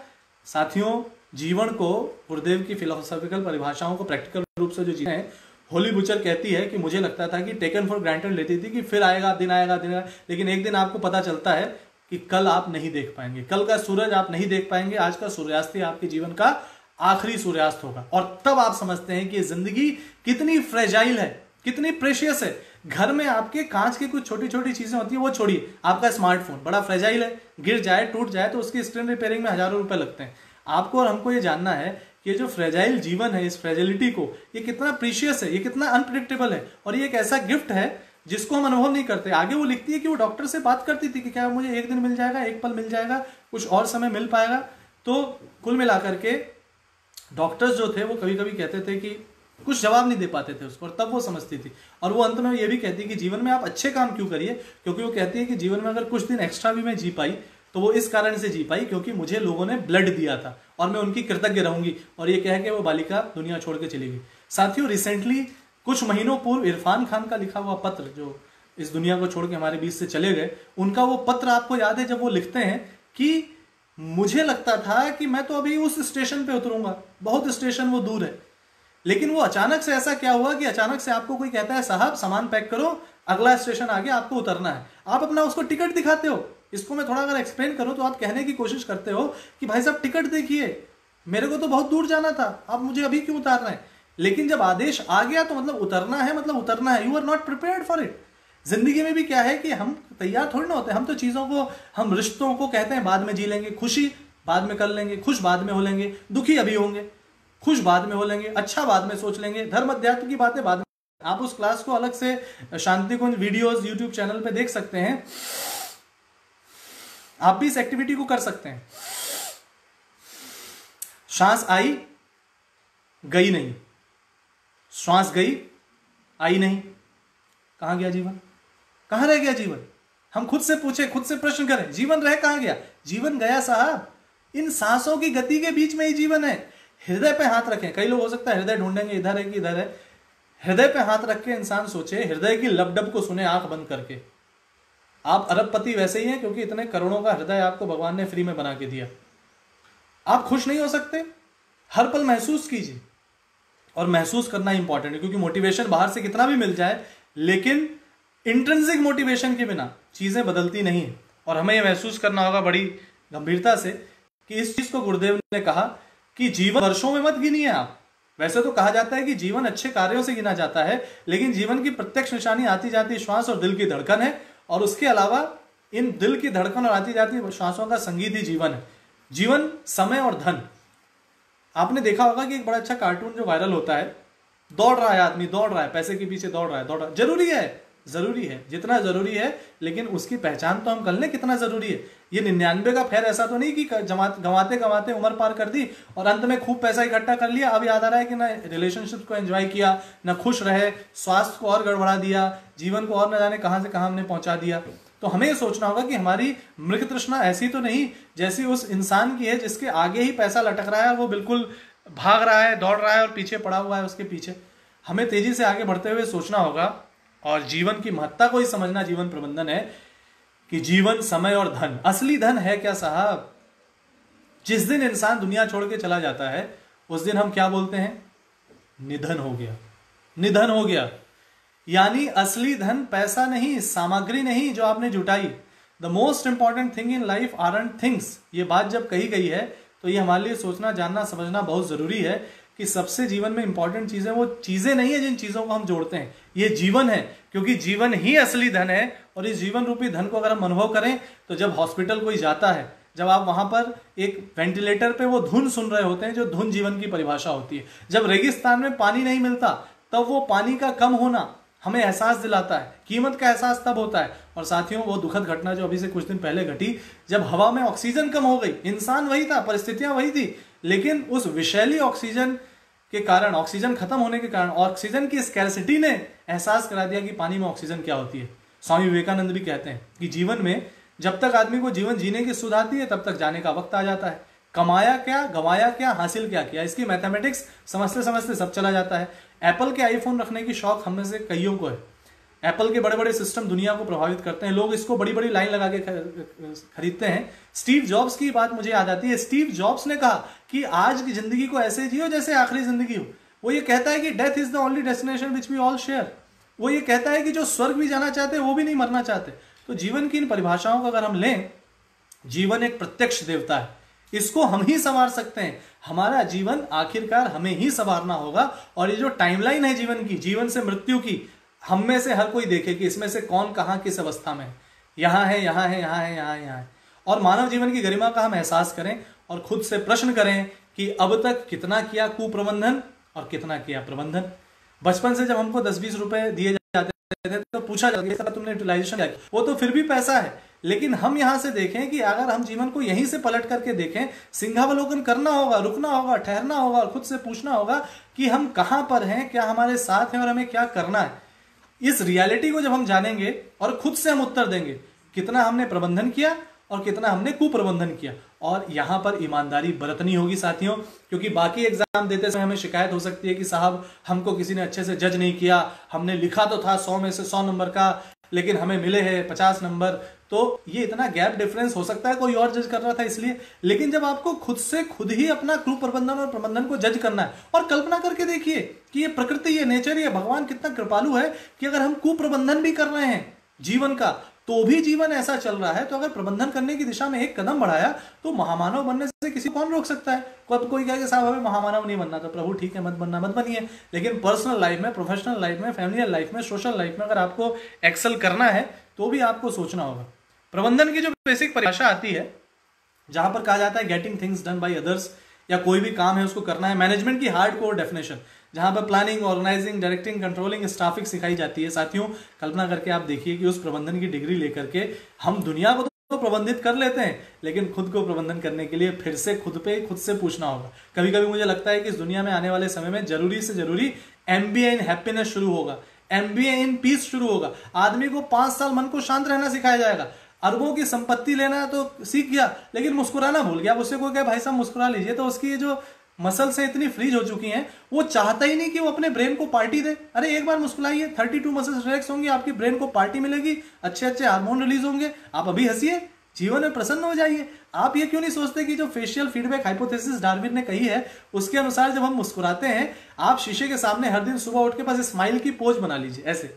साथियों, जीवन को गुरुदेव की फिलोसॉफिकल परिभाषाओं को प्रैक्टिकल रूप से जो जीते हैं, होली बुचर कहती है कि मुझे लगता था कि टेकन फॉर ग्रांटेड लेती थी कि फिर आएगा, दिन आएगा, दिन आएगा, लेकिन एक दिन आपको पता चलता है कि कल आप नहीं देख पाएंगे, कल का सूरज आप नहीं देख पाएंगे, आज का सूर्यास्त ही आपके जीवन का आखिरी सूर्यास्त होगा। और तब आप समझते हैं कि जिंदगी कितनी फ्रेजाइल है, कितनी प्रेशियस है। घर में आपके कांच की कुछ छोटी छोटी चीजें होती है, वो छोड़िए, आपका स्मार्टफोन बड़ा फ्रेजाइल है, गिर जाए, टूट जाए तो उसकी स्क्रीन रिपेयरिंग में हजारों रुपए लगते हैं। आपको और हमको ये जानना है कि ये जो फ्रेजाइल जीवन है, इस फ्रेजिलिटी को, ये कितना प्रीशियस है, ये कितना अनप्रिडिक्टेबल है, और ये एक ऐसा गिफ्ट है जिसको हम अनुभव नहीं करते। आगे वो लिखती है कि वो डॉक्टर से बात करती थी कि क्या मुझे एक दिन मिल जाएगा, एक पल मिल जाएगा, कुछ और समय मिल पाएगा। तो कुल मिलाकर के डॉक्टर्स जो थे वो कभी कभी कहते थे कि कुछ जवाब नहीं दे पाते थे उसको, और तब वो समझती थी। और वो अंत में ये भी कहती है कि जीवन में आप अच्छे काम क्यों करिए, क्योंकि वो कहती है कि जीवन में अगर कुछ दिन एक्स्ट्रा भी मैं जी पाई तो वो इस कारण से जी पाई क्योंकि मुझे लोगों ने ब्लड दिया था और मैं उनकी कृतज्ञ रहूंगी। और ये कह के वो बालिका दुनिया छोड़ के चली गई। साथियों, रिसेंटली कुछ महीनों पूर्व इरफान खान का लिखा हुआ पत्र, जो इस दुनिया को छोड़ के हमारे बीच से चले गए, उनका वो पत्र आपको याद है जब वो लिखते हैं कि मुझे लगता था कि मैं तो अभी उस स्टेशन पे उतरूंगा, बहुत स्टेशन वो दूर है, लेकिन वो अचानक से ऐसा क्या हुआ कि अचानक से आपको कोई कहता है साहब सामान पैक करो, अगला स्टेशन आगे आपको उतरना है। आप अपना उसको टिकट दिखाते हो। इसको मैं थोड़ा अगर एक्सप्लेन करूं तो आप कहने की कोशिश करते हो कि भाई साहब टिकट देखिए, मेरे को तो बहुत दूर जाना था, आप मुझे अभी क्यों उतार रहे हैं। लेकिन जब आदेश आ गया तो मतलब उतरना है, मतलब उतरना है। You are not prepared for it. जिंदगी में भी क्या है कि हम तैयार थोड़ी ना होते। हम तो चीजों को, हम रिश्तों को कहते हैं बाद में जी लेंगे, खुशी बाद में कर लेंगे, खुश बाद में हो लेंगे, दुखी अभी होंगे, खुश बाद में हो लेंगे, अच्छा बाद में सोच लेंगे, धर्म अध्यात्म की बातें बाद में। आप उस क्लास को अलग से शांति कुंज वीडियोस यूट्यूब चैनल पे देख सकते हैं। आप भी इस एक्टिविटी को कर सकते हैं। श्वास आई, गई नहीं, श्वास गई, आई नहीं, कहां गया जीवन, कहां रह गया जीवन। हम खुद से पूछे, खुद से प्रश्न करें, जीवन रह कहां गया। जीवन गया साहब, इन सांसों की गति के बीच में ही जीवन है। हृदय पे हाथ रखें। कई लोग हो सकता है हृदय ढूंढेंगे, इधर है कि इधर है। हृदय पे हाथ रख के इंसान सोचे, हृदय की लपडप को सुने आंख बंद करके। आप अरबपति वैसे ही हैं क्योंकि इतने करोड़ों का हृदय आपको भगवान ने फ्री में बना के दिया। आप खुश नहीं हो सकते? हर पल महसूस कीजिए, और महसूस करना इंपॉर्टेंट है, क्योंकि मोटिवेशन बाहर से कितना भी मिल जाए लेकिन इंट्रिंसिक मोटिवेशन के बिना चीजें बदलती नहीं है। और हमें यह महसूस करना होगा बड़ी गंभीरता से कि इस चीज को गुरुदेव ने कहा कि जीवन वर्षों में मत गिनिए आप। वैसे तो कहा जाता है कि जीवन अच्छे कार्यों से गिना जाता है, लेकिन जीवन की प्रत्यक्ष निशानी आती जाती श्वास और दिल की धड़कन है, और उसके अलावा इन दिल की धड़कन और आती जाती श्वासों का संगीत ही जीवन है। जीवन, समय और धन। आपने देखा होगा कि एक बड़ा अच्छा कार्टून जो वायरल होता है, दौड़ रहा है आदमी, दौड़ रहा है, पैसे के पीछे दौड़ रहा है। जरूरी है, जरूरी है, जितना जरूरी है, लेकिन उसकी पहचान तो हम कर लें कितना जरूरी है। ये 99 का फेर ऐसा तो नहीं कि गंवाते गंवाते उम्र पार कर दी और अंत में खूब पैसा इकट्ठा कर लिया, अब याद आ रहा है कि ना रिलेशनशिप को एंजॉय किया, ना खुश रहे, स्वास्थ्य को और गड़बड़ा दिया, जीवन को और न जाने कहां से कहां हमने पहुंचा दिया। तो हमें ये सोचना होगा कि हमारी मृग तृष्णा ऐसी तो नहीं जैसी उस इंसान की है जिसके आगे ही पैसा लटक रहा है, वो बिल्कुल भाग रहा है, दौड़ रहा है और पीछे पड़ा हुआ है उसके पीछे। हमें तेजी से आगे बढ़ते हुए सोचना होगा, और जीवन की महत्ता को ही समझना जीवन प्रबंधन है कि जीवन, समय और धन, असली धन है क्या साहब? जिस दिन इंसान दुनिया छोड़ के चला जाता है उस दिन हम क्या बोलते हैं? निधन हो गया, निधन हो गया। यानी असली धन पैसा नहीं, सामग्री नहीं जो आपने जुटाई। The most important thing in life aren't things. ये बात जब कही गई है तो ये हमारे लिए सोचना, जानना, समझना बहुत जरूरी है कि सबसे जीवन में इंपॉर्टेंट चीजें वो चीजें नहीं है जिन चीजों को हम जोड़ते हैं, ये जीवन है, क्योंकि जीवन ही असली धन है। और इस जीवन रूपी धन को अगर हम अनुभव करें तो जब हॉस्पिटल कोई जाता है, जब आप वहां पर एक वेंटिलेटर पे वो धुन सुन रहे होते हैं, जो धुन जीवन की परिभाषा होती है, जब रेगिस्तान में पानी नहीं मिलता तब वो पानी का कम होना हमें एहसास दिलाता है, कीमत का एहसास तब होता है। और साथियों, वो दुखद घटना जो अभी से कुछ दिन पहले घटी, जब हवा में ऑक्सीजन कम हो गई, इंसान वही था, परिस्थितियां वही थी, लेकिन उस विषैली ऑक्सीजन के कारण, ऑक्सीजन खत्म होने के कारण, ऑक्सीजन की स्कैरसिटी ने एहसास करा दिया कि पानी में ऑक्सीजन क्या होती है। स्वामी विवेकानंद भी कहते हैं कि जीवन में जब तक आदमी को जीवन जीने की सुध आती है तब तक जाने का वक्त आ जाता है। कमाया क्या, गंवाया क्या, हासिल क्या किया, इसकी मैथमेटिक्स समझते समझते सब चला जाता है। एप्पल के आईफोन रखने की शौक हम में से कईयों को है। एप्पल के बड़े बड़े सिस्टम दुनिया को प्रभावित करते हैं, लोग इसको बड़ी बड़ी लाइन लगा के खरीदते हैं। स्टीव जॉब्स की बात मुझे याद आती है। स्टीव जॉब्स ने कहा कि आज की जिंदगी को ऐसे जियो जैसे आखिरी जिंदगी हो। वो ये कहता है कि death is the only destination which we all share. वो ये कहता है कि जो स्वर्ग भी जाना चाहते वो भी नहीं मरना चाहते। तो जीवन की इन परिभाषाओं को अगर हम लें, जीवन एक प्रत्यक्ष देवता है, इसको हम ही संवार सकते हैं। हमारा जीवन आखिरकार हमें ही संवारना होगा। और ये जो टाइमलाइन है जीवन की, जीवन से मृत्यु की, हम में से हर कोई देखे कि इसमें से कौन कहां किस अवस्था में है, यहां है, यहां है, यहां है, यहां है, यहां है। और मानव जीवन की गरिमा का हम एहसास करें और खुद से प्रश्न करें कि अब तक कितना किया कुप्रबंधन और कितना किया प्रबंधन। बचपन से जब हमको 10-20 रुपए दिए जाते थे तो पूछा जाता था तुमने यूटिलाइजेशन क्या किया, वो तो फिर भी पैसा है। लेकिन हम यहां से देखें कि अगर हम जीवन को यहीं से पलट करके देखें, सिंहावलोकन करना होगा, रुकना होगा, ठहरना होगा और खुद से पूछना होगा कि हम कहां पर हैं, क्या हमारे साथ हैं और हमें क्या करना है। इस रियलिटी को जब हम जानेंगे और खुद से हम उत्तर देंगे कितना हमने प्रबंधन किया और कितना हमने कुप्रबंधन किया। और यहां पर ईमानदारी बरतनी होगी साथियों, क्योंकि बाकी एग्जाम देते समय हमें शिकायत हो सकती है कि साहब हमको किसी ने अच्छे से जज नहीं किया, हमने लिखा तो था 100 में से 100 नंबर का, लेकिन हमें मिले हैं 50 नंबर। तो ये इतना गैप डिफरेंस हो सकता है कोई और जज कर रहा था इसलिए। लेकिन जब आपको खुद से खुद ही अपना कुप्रबंधन और प्रबंधन को जज करना है, और कल्पना करके देखिए कि ये प्रकृति, ये नेचर, ये भगवान कितना कृपालु है कि अगर हम कुप्रबंधन भी कर रहे हैं जीवन का तो भी जीवन ऐसा चल रहा है, तो अगर प्रबंधन करने की दिशा में एक कदम बढ़ाया तो महामानव बनने से किसी कौन रोक सकता है। कोई कहे साहब हमें महामानव नहीं बनना, तो प्रभु ठीक है, मत बनना, मत बनिए। लेकिन पर्सनल लाइफ में, प्रोफेशनल लाइफ में, फैमिली लाइफ में, सोशल लाइफ में अगर आपको एक्सेल करना है तो भी आपको सोचना होगा। प्रबंधन की जो बेसिक परिभाषा आती है, जहां पर कहा जाता है getting things done by others, या कोई भी काम है उसको करना है। मैनेजमेंट की हार्ड कोर डेफिनेशन, जहां पर planning, organising, directing, controlling, staffing सिखाई जाती है। साथियों, कल्पना करके आप देखिए कि उस प्रबंधन की डिग्री लेकर के हम दुनिया को तो प्रबंधित कर लेते हैं, लेकिन खुद को प्रबंधन करने के लिए फिर से खुद से पूछना होगा। कभी कभी मुझे लगता है कि इस दुनिया में आने वाले समय में जरूरी से जरूरी MBA इन हैप्पीनेस शुरू होगा, MBA इन पीस शुरू होगा। आदमी को 5 साल मन को शांत रहना सिखाया जाएगा। अरबों की संपत्ति लेना तो सीख गया, लेकिन मुस्कुराना भूल गया। उससे कोई कहे भाई साहब मुस्कुरा लीजिए, तो उसकी जो मसल से इतनी फ्रीज हो चुकी हैं, वो चाहता ही नहीं कि वो अपने ब्रेन को पार्टी दे। अरे एक बार मुस्कुराइए, 32 मसल्स रिलैक्स होंगी, आपकी ब्रेन को पार्टी मिलेगी, अच्छे अच्छे हार्मोन रिलीज होंगे, आप अभी हंसिए, जीवन में प्रसन्न हो जाइए। आप ये क्यों नहीं सोचते कि जो फेशियल फीडबैक हाइपोथेसिस डार्विन ने कही है, उसके अनुसार जब हम मुस्कुराते हैं, आप शीशे के सामने हर दिन सुबह उठ के बस स्माइल की पोज बना लीजिए ऐसे,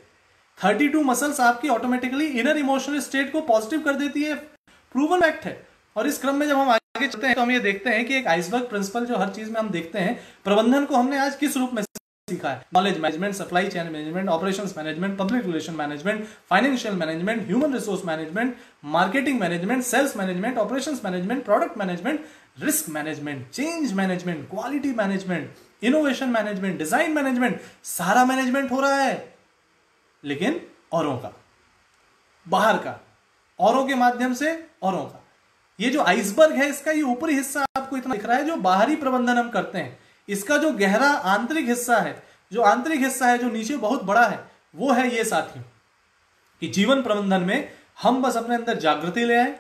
32 मसल्स आपकी ऑटोमेटिकली इनर इमोशनल स्टेट को पॉजिटिव कर देती है, प्रूवन फैक्ट है। और इस क्रम में जब हम आगे चलते हैं तो हम ये देखते हैं कि एक आइसबर्ग प्रिंसिपल जो हर चीज में हम देखते हैं, प्रबंधन को हमने आज किस रूप में सीखा है। Knowledge management, supply chain management, operations management, public relation management, financial management, human resource management, marketing management, sales management, operations management, product management, risk management, change management, quality management, innovation management, design management, सारा management हो रहा है, लेकिन औरों का, बाहर का, औरों के माध्यम से औरों का। ये जो आइसबर्ग है, इसका ये ऊपरी हिस्सा आपको इतना दिख रहा है जो बाहरी प्रबंधन हम करते हैं, इसका जो गहरा आंतरिक हिस्सा है, जो आंतरिक हिस्सा है, जो नीचे बहुत बड़ा है, वो है ये साथियों कि जीवन प्रबंधन में हम बस अपने अंदर जागृति ले आए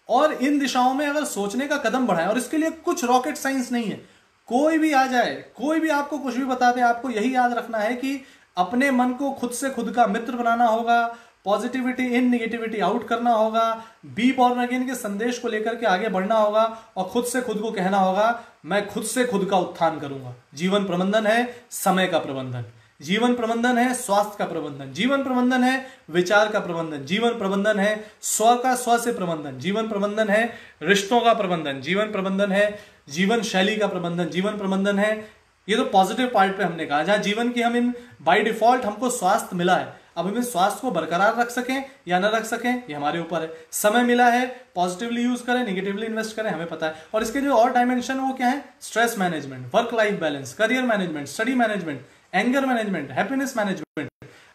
और इन दिशाओं में अगर सोचने का कदम बढ़ाएं, और इसके लिए कुछ रॉकेट साइंस नहीं है, कोई भी आ जाए, कोई भी आपको कुछ भी बता दे, आपको यही याद रखना है कि अपने मन को खुद से खुद का मित्र बनाना होगा, पॉजिटिविटी इन, निगेटिविटी आउट करना होगा, बी बॉर्न अगेन के संदेश को लेकर के आगे बढ़ना होगा और खुद से खुद को कहना होगा मैं खुद से खुद का उत्थान करूंगा। जीवन प्रबंधन है समय का प्रबंधन, जीवन प्रबंधन है स्वास्थ्य का प्रबंधन, जीवन प्रबंधन है विचार का प्रबंधन, जीवन प्रबंधन है स्व का स्व से प्रबंधन, जीवन प्रबंधन है रिश्तों का प्रबंधन, जीवन प्रबंधन है जीवन शैली का प्रबंधन, जीवन प्रबंधन है, ये तो पॉजिटिव पार्ट पे हमने कहा, जहां जीवन की हम इन बाय डिफॉल्ट हमको स्वास्थ्य मिला है, अब हम इस स्वास्थ्य को बरकरार रख सकें या न रख सकें ये हमारे ऊपर है। समय मिला है, पॉजिटिवली यूज करें, निगेटिवली इन्वेस्ट करें, हमें पता है। और इसके जो और डायमेंशन वो क्या है, stress management, work life balance, career management, study management, anger management, happiness management.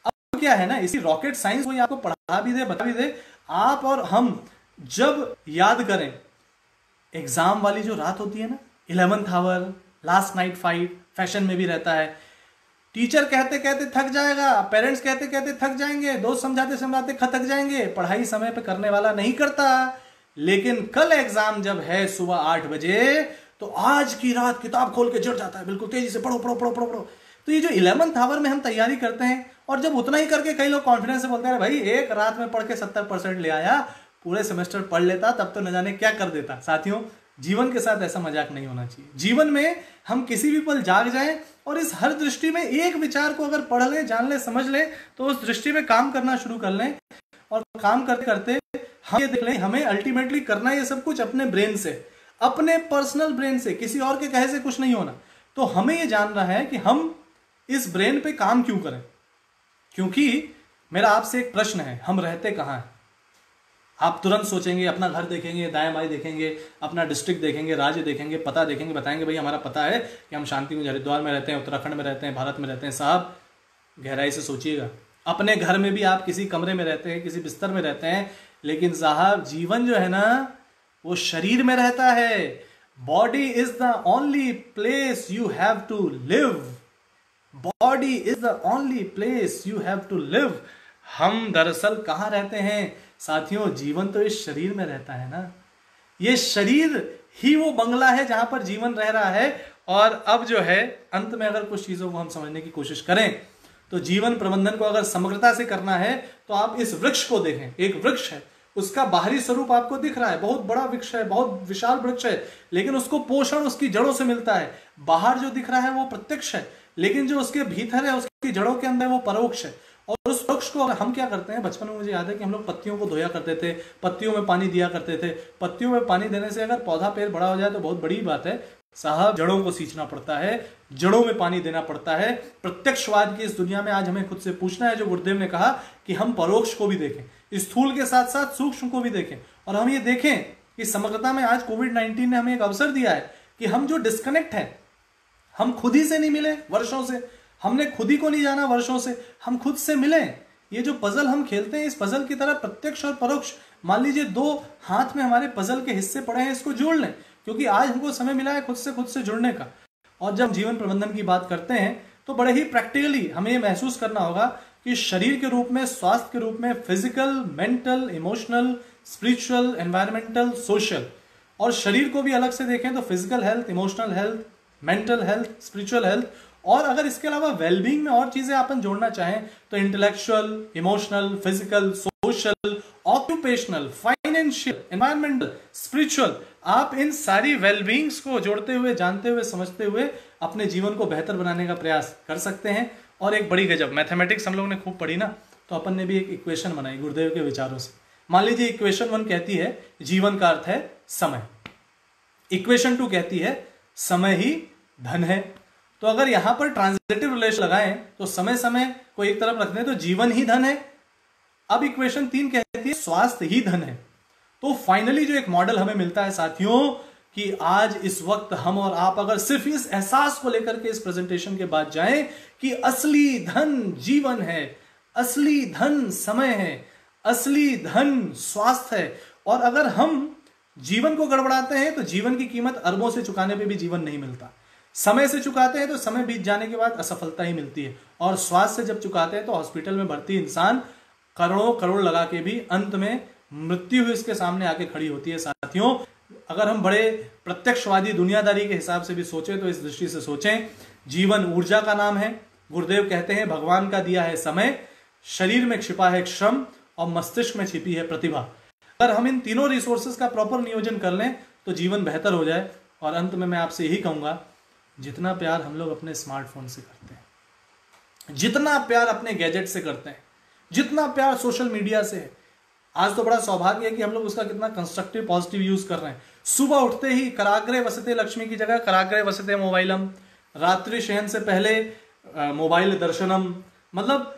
अब क्या है ना, इसी रॉकेट साइंस कोई आपको पढ़ा भी दे, बता भी दे, आप और हम जब याद करें एग्जाम वाली जो रात होती है ना, 11th hour, last night fight, fashion में भी रहता है, टीचर कहते कहते थक जाएगा, पेरेंट्स कहते कहते थक जाएंगे, दोस्त समझाते समझाते थक जाएंगे, पढ़ाई समय पे करने वाला नहीं करता, लेकिन कल एग्जाम जब है सुबह 8 बजे तो आज की रात किताब खोल के जुट जाता है, बिल्कुल तेजी से पढ़ो पढ़ो पढ़ो पढ़ो पढ़ो। तो ये जो 11th आवर में हम तैयारी करते हैं, और जब उतना ही करके कई लोग कॉन्फिडेंस से बोलते हैं भाई एक रात में पढ़ के 70% ले आया, पूरे सेमेस्टर पढ़ लेता तब तो न जाने क्या कर देता। साथियों, जीवन के साथ ऐसा मजाक नहीं होना चाहिए। जीवन में हम किसी भी पल जाग जाएं और इस हर दृष्टि में एक विचार को अगर पढ़ लें, जान लें, समझ लें, तो उस दृष्टि में काम करना शुरू कर लें, और काम करते करते हम ये देख लें हमें अल्टीमेटली करना ये सब कुछ अपने ब्रेन से, अपने पर्सनल ब्रेन से, किसी और के कहे से कुछ नहीं होना। तो हमें ये जानना है कि हम इस ब्रेन पे काम क्यों करें, क्योंकि मेरा आपसे एक प्रश्न है, हम रहते कहाँ हैं? आप तुरंत सोचेंगे, अपना घर देखेंगे, दाएं बाएं देखेंगे, अपना डिस्ट्रिक्ट देखेंगे, राज्य देखेंगे, पता देखेंगे, बताएंगे भाई हमारा पता है कि हम शांतिकुंज हरिद्वार में रहते हैं, उत्तराखंड में रहते हैं, भारत में रहते हैं। साहब गहराई से सोचिएगा, अपने घर में भी आप किसी कमरे में रहते हैं, किसी बिस्तर में रहते हैं, लेकिन साहब जीवन जो है ना वो शरीर में रहता है। Body is the only place you have to live, body is the only place you have to live. हम दरअसल कहाँ रहते हैं साथियों? जीवन तो इस शरीर में रहता है ना, ये शरीर ही वो बंगला है जहां पर जीवन रह रहा है। और अब जो है अंत में अगर कुछ चीजों को हम समझने की कोशिश करें तो जीवन प्रबंधन को अगर समग्रता से करना है तो आप इस वृक्ष को देखें, एक वृक्ष है, उसका बाहरी स्वरूप आपको दिख रहा है, बहुत बड़ा वृक्ष है, बहुत विशाल वृक्ष है, लेकिन उसको पोषण उसकी जड़ों से मिलता है। बाहर जो दिख रहा है वो प्रत्यक्ष है, लेकिन जो उसके भीतर है, उसकी जड़ों के अंदर, वो परोक्ष है। और उस वृक्ष को हम क्या करते हैं, बचपन में मुझे याद है कि हम लोग पत्तियों को धोया करते थे, पत्तियों में पानी दिया करते थे। पत्तियों में पानी देने से अगर पौधा पेड़ बड़ा हो जाए तो बहुत बड़ी बात है साहब, जड़ों को सींचना पड़ता है, जड़ों में पानी देना पड़ता है। प्रत्यक्षवाद की इस दुनिया में आज हमें खुद से पूछना है, जो गुरुदेव ने कहा कि हम परोक्ष को भी देखें, स्थूल के साथ साथ सूक्ष्म को भी देखें, और हम ये देखें कि समग्रता में आज कोविड-19 ने हमें एक अवसर दिया है कि हम जो डिस्कनेक्ट है, हम खुद ही से नहीं मिले वर्षों से, हमने खुद ही को नहीं जाना वर्षों से, हम खुद से मिलें। ये जो पजल हम खेलते हैं, इस पजल की तरह प्रत्यक्ष और परोक्ष, मान लीजिए 2 हाथ में हमारे पजल के हिस्से पड़े हैं, इसको जोड़ लें, क्योंकि आज हमको समय मिला है खुद से जुड़ने का। और जब जीवन प्रबंधन की बात करते हैं तो बड़े ही प्रैक्टिकली हमें ये महसूस करना होगा कि शरीर के रूप में, स्वास्थ्य के रूप में, physical, mental, emotional, spiritual, environmental, social, और शरीर को भी अलग से देखें तो physical health, emotional health, mental health, spiritual health, और अगर इसके अलावा वेलबींग में और चीजें अपन जोड़ना चाहें तो intellectual, emotional, physical, social, occupational, financial, environmental, spiritual, आप इन सारी वेलबींग्स को जोड़ते हुए, जानते हुए, समझते हुए अपने जीवन को बेहतर बनाने का प्रयास कर सकते हैं। और एक बड़ी गजब मैथमेटिक्स हम लोग ने खूब पढ़ी ना, तो अपन ने भी एक इक्वेशन बनाई गुरुदेव के विचारों से। मान लीजिए इक्वेशन 1 कहती है जीवन का अर्थ है समय, इक्वेशन 2 कहती है समय ही धन है। तो अगर यहां पर ट्रांजिटिव रिलेशन लगाएं तो समय समय को एक तरफ रखते हैं तो जीवन ही धन है। अब इक्वेशन 3 कहती है स्वास्थ्य ही धन है। तो फाइनली जो एक मॉडल हमें मिलता है साथियों कि आज इस वक्त हम और आप अगर सिर्फ इस एहसास को लेकर के इस प्रेजेंटेशन के बाद जाएं कि असली धन जीवन है, असली धन समय है, असली धन स्वास्थ्य है, और अगर हम जीवन को गड़बड़ाते हैं तो जीवन की कीमत अरबों से चुकाने पे भी जीवन नहीं मिलता। समय से चुकाते हैं तो समय बीत जाने के बाद असफलता ही मिलती है, और स्वास्थ्य से जब चुकाते हैं तो हॉस्पिटल में भर्ती इंसान करोड़ों करोड़ लगा के भी अंत में मृत्यु ही इसके सामने आके खड़ी होती है। साथियों, अगर हम बड़े प्रत्यक्षवादी दुनियादारी के हिसाब से भी सोचें तो इस दृष्टि से सोचें, जीवन ऊर्जा का नाम है। गुरुदेव कहते हैं भगवान का दिया है समय, शरीर में छिपा है श्रम, और मस्तिष्क में छिपी है प्रतिभा। अगर हम इन तीनों रिसोर्सेज का प्रॉपर नियोजन कर लें तो जीवन बेहतर हो जाए। और अंत में मैं आपसे यही कहूंगा, जितना प्यार हम लोग अपने स्मार्टफोन से करते हैं, जितना प्यार अपने गैजेट से करते हैं, जितना प्यार सोशल मीडिया से है, आज तो बड़ा सौभाग्य है कि हम लोग उसका कितना कंस्ट्रक्टिव पॉजिटिव यूज कर रहे हैं। सुबह उठते ही कराग्रे वसते लक्ष्मी की जगह कराग्रे वसते मोबाइलम, रात्रि शयन से पहले मोबाइल दर्शनम। मतलब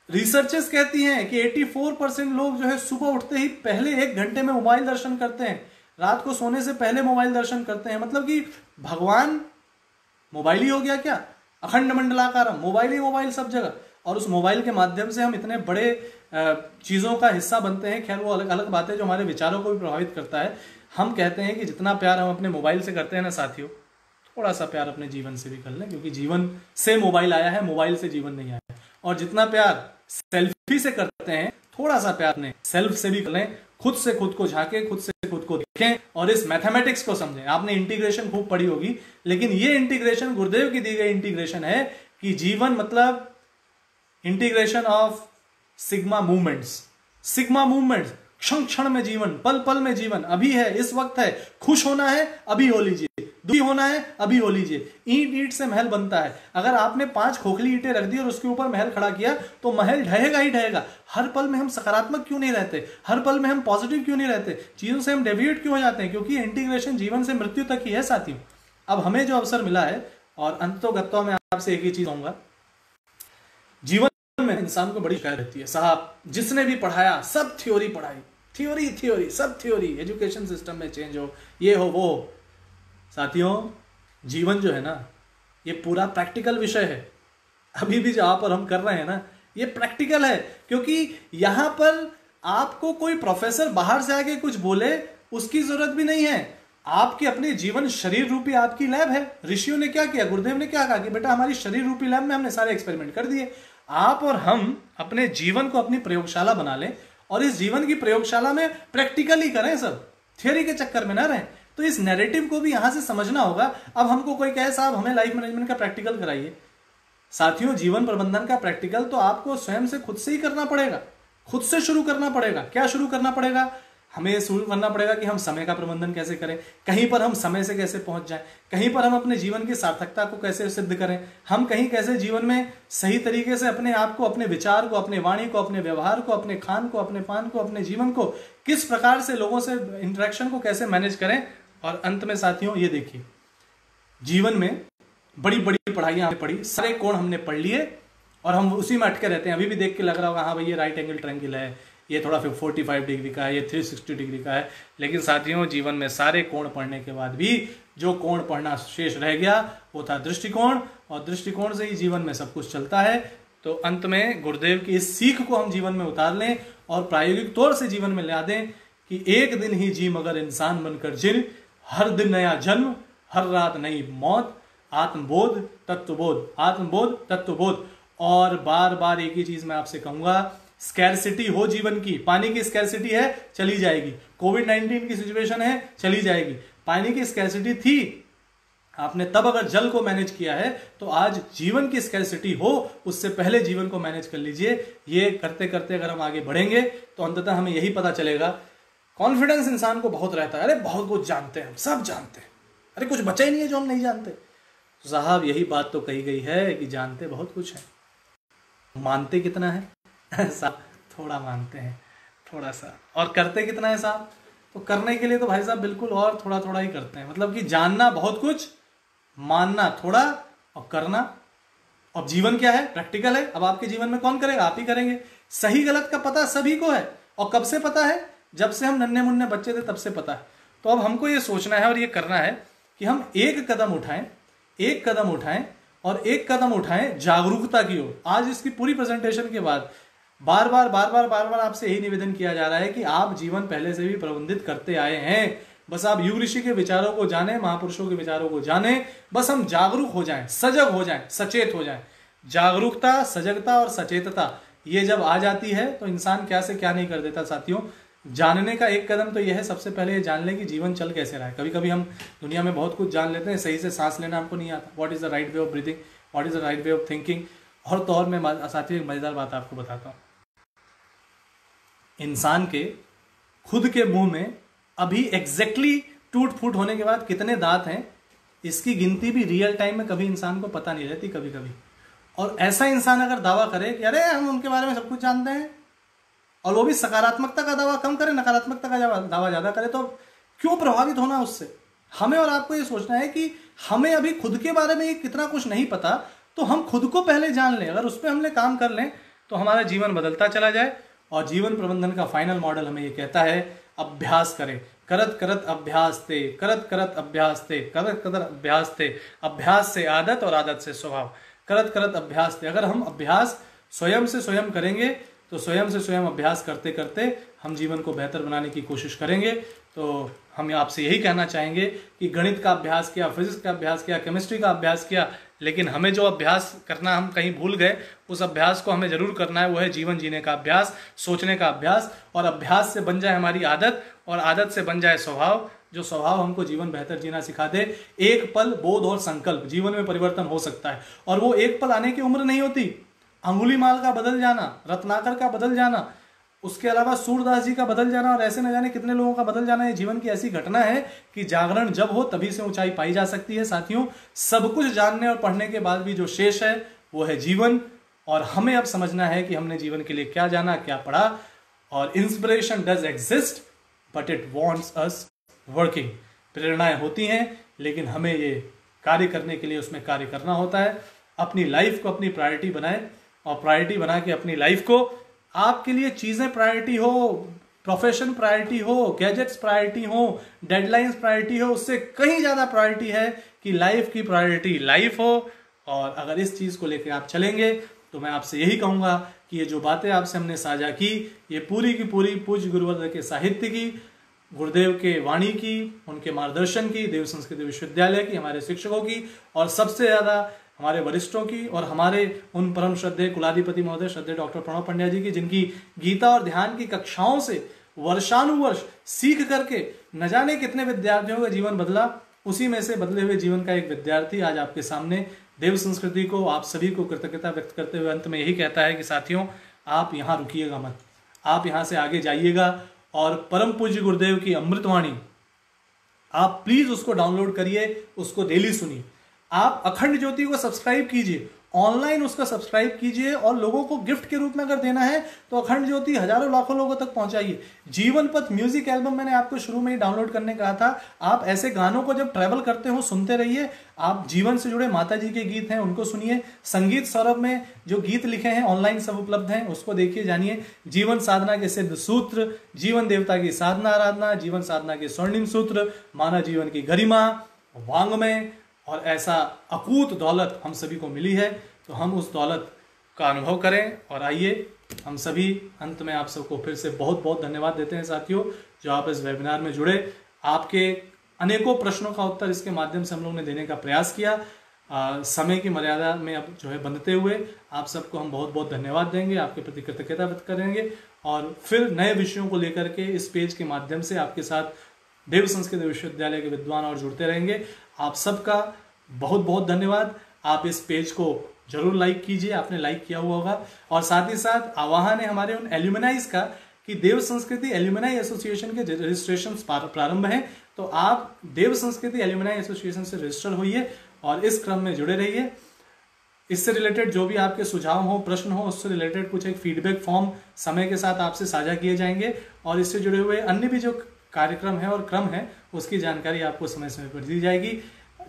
रिसर्चेस कहती हैं कि 84% लोग जो है सुबह उठते ही पहले 1 घंटे में मोबाइल दर्शन करते हैं, रात को सोने से पहले मोबाइल दर्शन करते हैं। मतलब कि भगवान मोबाइल ही हो गया क्या? अखंड मंडलाकारम, मोबाइल ही मोबाइल सब जगह। और उस मोबाइल के माध्यम से हम इतने बड़े चीजों का हिस्सा बनते हैं। खैर वो अलग अलग बात है जो हमारे विचारों को भी प्रभावित करता है। हम कहते हैं कि जितना प्यार हम अपने मोबाइल से करते हैं ना साथियों, थोड़ा सा प्यार अपने जीवन से भी कर लें, क्योंकि जीवन से मोबाइल आया है, मोबाइल से जीवन नहीं आया है। और जितना प्यार सेल्फी से करते हैं, थोड़ा सा प्यार अपने सेल्फ से भी कर लें। खुद से खुद को झांके, खुद से खुद को देखें और इस मैथमेटिक्स को समझें। आपने इंटीग्रेशन खूब पढ़ी होगी, लेकिन ये इंटीग्रेशन गुरुदेव की दी गई इंटीग्रेशन है कि जीवन मतलब integration of sigma movements. Sigma movements, क्षण क्षण में जीवन, पल पल में जीवन। अभी है, इस वक्त है, खुश होना है अभी हो लीजिए, दुखी होना है अभी हो लीजिए। ईंट ईंट से महल बनता है। अगर आपने 5 खोखली ईंटें रख दी और उसके ऊपर महल खड़ा किया तो महल ढहेगा ही ढहेगा। हर पल में हम सकारात्मक क्यों नहीं रहते? हर पल में हम पॉजिटिव क्यों नहीं रहते? चीजों से हम डेविएट क्यों हो जाते हैं? क्योंकि इंटीग्रेशन जीवन से मृत्यु तक ही है साथियों। अब हमें जो अवसर मिला है, और अंतोगत्वा में आपसे एक ही चीज कहूंगा, जीवन में इंसान को बड़ी शिकायत रहती है, साहब जिसने भी पढ़ाया सब थ्योरी पढ़ाई, थ्योरी थ्योरी सब थ्योरी, एजुकेशन सिस्टम में चेंज हो, ये हो वो हो। साथियों, जीवन जो है ना, ये पूरा प्रैक्टिकल विषय है। अभी भी जो आप और हम कर रहे हैं ना, ये प्रैक्टिकल है। क्योंकि यहां पर आपको कोई प्रोफेसर बाहर से आके कुछ बोले उसकी जरूरत भी नहीं है। आपके अपने जीवन शरीर रूपी आपकी लैब है। ऋषियों ने क्या किया, गुरुदेव ने क्या कहा कि बेटा हमारी शरीर रूपी लैब में हमने सारे एक्सपेरिमेंट कर दिए। आप और हम अपने जीवन को अपनी प्रयोगशाला बना लें और इस जीवन की प्रयोगशाला में प्रैक्टिकली करें, सब थियोरी के चक्कर में ना रहें। तो इस नैरेटिव को भी यहां से समझना होगा। अब हमको कोई कहे साहब हमें लाइफ मैनेजमेंट का प्रैक्टिकल कराइए, साथियों जीवन प्रबंधन का प्रैक्टिकल तो आपको स्वयं से खुद से ही करना पड़ेगा, खुद से शुरू करना पड़ेगा। क्या शुरू करना पड़ेगा? हमें शुरू करना पड़ेगा कि हम समय का प्रबंधन कैसे करें, कहीं पर हम समय से कैसे पहुंच जाएं, कहीं पर हम अपने जीवन की सार्थकता को कैसे सिद्ध करें, हम कहीं कैसे जीवन में सही तरीके से अपने आप को, अपने विचार को, अपने वाणी को, अपने व्यवहार को, अपने खान को, अपने पान को, अपने जीवन को किस प्रकार से लोगों से इंटरेक्शन को कैसे मैनेज करें। और अंत में साथियों ये देखिए, जीवन में बड़ी बड़ी पढ़ाइयां हमने पढ़ी, सारे कोण हमने पढ़ लिए और हम उसी में अटके रहते हैं। अभी भी देख के लग रहा होगा हाँ भाई ये राइट एंगल ट्रायंगल है, ये थोड़ा 45 डिग्री का है, ये 360 डिग्री का है। लेकिन साथियों जीवन में सारे कोण पढ़ने के बाद भी जो कोण पढ़ना शेष रह गया वो था दृष्टिकोण, और दृष्टिकोण से ही जीवन में सब कुछ चलता है। तो अंत में गुरुदेव की इस सीख को हम जीवन में उतार लें और प्रायोगिक तौर से जीवन में ला दें कि एक दिन ही जी मगर इंसान बनकर जिन, हर दिन नया जन्म, हर रात नई मौत, आत्मबोध तत्वबोध, आत्मबोध तत्वबोध। और बार बार एक ही चीज मैं आपसे कहूंगा, स्कैरसिटी हो जीवन की, पानी की स्कैरसिटी है चली जाएगी, कोविड-19 की सिचुएशन है चली जाएगी। पानी की स्कैरसिटी थी आपने तब अगर जल को मैनेज किया है तो आज जीवन की स्कैरसिटी हो उससे पहले जीवन को मैनेज कर लीजिए। ये करते करते अगर हम आगे बढ़ेंगे तो अंततः हमें यही पता चलेगा। कॉन्फिडेंस इंसान को बहुत रहता है, अरे बहुत कुछ जानते हैं, हम सब जानते हैं, अरे कुछ बचा ही नहीं है जो हम नहीं जानते। तो साहब यही बात तो कही गई है कि जानते बहुत कुछ है, मानते कितना है साहब? थोड़ा मानते हैं, थोड़ा सा। और करते कितना है साहब? तो करने के लिए तो भाई साहब बिल्कुल और थोड़ा थोड़ा ही करते हैं। मतलब कि जानना बहुत कुछ, मानना थोड़ा और करना। अब जीवन क्या है? प्रैक्टिकल है। अब आपके जीवन में कौन करेगा? आप ही करेंगे। सही गलत का पता सभी को है। और कब से पता है? जब से हम नन्हे मुन्ने बच्चे थे तब से पता है। तो अब हमको ये सोचना है और ये करना है कि हम एक कदम उठाएं, एक कदम उठाएं और एक कदम उठाएं जागरूकता की ओर। आज इसकी पूरी प्रेजेंटेशन के बाद बार बार आपसे यही निवेदन किया जा रहा है कि आप जीवन पहले से भी प्रबंधित करते आए हैं। बस आप युग ऋषि के विचारों को जानें, महापुरुषों के विचारों को जानें। बस हम जागरूक हो जाएं, सजग हो जाएं, सचेत हो जाएं। जागरूकता, सजगता और सचेतता ये जब आ जाती है तो इंसान क्या से क्या नहीं कर देता साथियों। जानने का एक कदम तो यह है, सबसे पहले ये जान लें कि जीवन चल कैसे रहा है। कभी कभी हम दुनिया में बहुत कुछ जान लेते हैं, सही से सांस लेना हमको नहीं आता। What is the right way of breathing, what is the right way of thinking. और तो और मैं साथियों एक मजेदार बात आपको बताता हूँ। इंसान के खुद के मुंह में अभी एग्जैक्टली टूट फूट होने के बाद कितने दांत हैं, इसकी गिनती भी रियल टाइम में कभी इंसान को पता नहीं रहती कभी कभी। और ऐसा इंसान अगर दावा करे कि अरे हम उनके बारे में सब कुछ जानते हैं, और वो भी सकारात्मकता का दावा कम करे, नकारात्मकता का दावा ज्यादा करे, तो क्यों प्रभावित होना उससे? हमें और आपको ये सोचना है कि हमें अभी खुद के बारे में कितना कुछ नहीं पता, तो हम खुद को पहले जान लें। अगर उस पर हमने काम कर लें तो हमारा जीवन बदलता चला जाए। और जीवन प्रबंधन का फाइनल मॉडल हमें ये कहता है, अभ्यास करें। करत करत अभ्यास थे, करत करत अभ्यास थे, करत करत अभ्यास थे। अभ्यास से आदत और आदत से स्वभाव। करत करत अभ्यास थे। अगर हम अभ्यास स्वयं से स्वयं करेंगे तो स्वयं से स्वयं अभ्यास करते करते हम जीवन को बेहतर बनाने की कोशिश करेंगे। तो हम आपसे यही कहना चाहेंगे कि गणित का अभ्यास किया, फिजिक्स का अभ्यास किया, केमिस्ट्री का अभ्यास किया, लेकिन हमें जो अभ्यास करना हम कहीं भूल गए, उस अभ्यास को हमें जरूर करना है। वो है जीवन जीने का अभ्यास, सोचने का अभ्यास। और अभ्यास से बन जाए हमारी आदत, और आदत से बन जाए स्वभाव, जो स्वभाव हमको जीवन बेहतर जीना सिखा दे। एक पल, बोध और संकल्प, जीवन में परिवर्तन हो सकता है। और वो एक पल आने की उम्र नहीं होती। अंगुलीमाल का बदल जाना, रत्नाकर का बदल जाना, उसके अलावा सूरदास जी का बदल जाना, और ऐसे न जाने कितने लोगों का बदल जाना, ये जीवन की ऐसी घटना है कि जागरण जब हो तभी से ऊंचाई पाई जा सकती है। साथियों, सब कुछ जानने और पढ़ने के बाद भी जो शेष है वो है जीवन। और हमें अब समझना है कि हमने जीवन के लिए क्या जाना, क्या पढ़ा। और inspiration does exist but it wants us working. प्रेरणाएं होती हैं, लेकिन हमें ये कार्य करने के लिए उसमें कार्य करना होता है। अपनी लाइफ को अपनी प्रायोरिटी बनाएं, और प्रायोरिटी बना के अपनी लाइफ को, आपके लिए चीजें प्रायोरिटी हो, प्रोफेशन प्रायोरिटी हो, गैजेट्स प्रायोरिटी हो, डेडलाइंस प्रायोरिटी हो, उससे कहीं ज्यादा प्रायोरिटी है कि लाइफ की प्रायोरिटी लाइफ हो। और अगर इस चीज को लेकर आप चलेंगे तो मैं आपसे यही कहूंगा कि ये जो बातें आपसे हमने साझा की, ये पूरी की पूरी पूज्य गुरुवर्ग के साहित्य की, गुरुदेव के वाणी की, उनके मार्गदर्शन की, देव संस्कृत विश्वविद्यालय की, हमारे शिक्षकों की, और सबसे ज्यादा हमारे वरिष्ठों की, और हमारे उन परम श्रद्धेय कुलाधिपति महोदय श्रद्धेय डॉक्टर प्रणव पंड्या जी की, जिनकी गीता और ध्यान की कक्षाओं से वर्षानुवर्ष सीख करके न जाने कितने विद्यार्थियों का जीवन बदला। उसी में से बदले हुए जीवन का एक विद्यार्थी आज आपके सामने देव संस्कृति को, आप सभी को कृतज्ञता व्यक्त करते हुए अंत में यही कहता है कि साथियों, आप यहाँ रुकिएगा मत, आप यहाँ से आगे जाइएगा। और परम पूज्य गुरुदेव की अमृतवाणी आप प्लीज उसको डाउनलोड करिए, उसको डेली सुनिए। आप अखंड ज्योति को सब्सक्राइब कीजिए, ऑनलाइन उसका सब्सक्राइब कीजिए, और लोगों को गिफ्ट के रूप में अगर देना है तो अखंड ज्योति हजारों लाखों लोगों तक पहुंचाइए। जीवन पथ म्यूजिक एल्बम मैंने आपको शुरू में ही डाउनलोड करने कहा था। आप ऐसे गानों को जब ट्रैवल करते हो सुनते रहिए। आप जीवन से जुड़े माता जी के गीत हैं उनको सुनिए। संगीत सौरभ में जो गीत लिखे हैं ऑनलाइन सब उपलब्ध हैं, उसको देखिए, जानिए। जीवन साधना के सिद्ध सूत्र, जीवन देवता की साधना आराधना, जीवन साधना के स्वर्णिम सूत्र, मानव जीवन की गरिमा, वांग्मय, और ऐसा अकूत दौलत हम सभी को मिली है। तो हम उस दौलत का अनुभव करें। और आइए हम सभी अंत में आप सबको फिर से बहुत बहुत धन्यवाद देते हैं साथियों, जो आप इस वेबिनार में जुड़े। आपके अनेकों प्रश्नों का उत्तर इसके माध्यम से हम लोगों ने देने का प्रयास किया। समय की मर्यादा में अब जो है बंधते हुए आप सबको हम बहुत बहुत धन्यवाद देंगे, आपके प्रति कृतज्ञता व्यक्त करेंगे। और फिर नए विषयों को लेकर के इस पेज के माध्यम से आपके साथ देव संस्कृत विश्वविद्यालय के विद्वान और जुड़ते रहेंगे। आप सबका बहुत बहुत धन्यवाद। आप इस पेज को जरूर लाइक कीजिए, आपने लाइक किया हुआ होगा। और साथ ही साथ आह्वान है हमारे उन एल्यूमिनाइज का कि देव संस्कृति एल्यूमिनाई एसोसिएशन के रजिस्ट्रेशन प्रारंभ हैं, तो आप देव संस्कृति एल्यूमिनाई एसोसिएशन से रजिस्टर होइए और इस क्रम में जुड़े रहिए। इससे रिलेटेड जो भी आपके सुझाव हो, प्रश्न हो, उससे रिलेटेड कुछ एक फीडबैक फॉर्म समय के साथ आपसे साझा किए जाएंगे और इससे जुड़े हुए अन्य भी जो कार्यक्रम है और क्रम है उसकी जानकारी आपको समय समय पर दी जाएगी।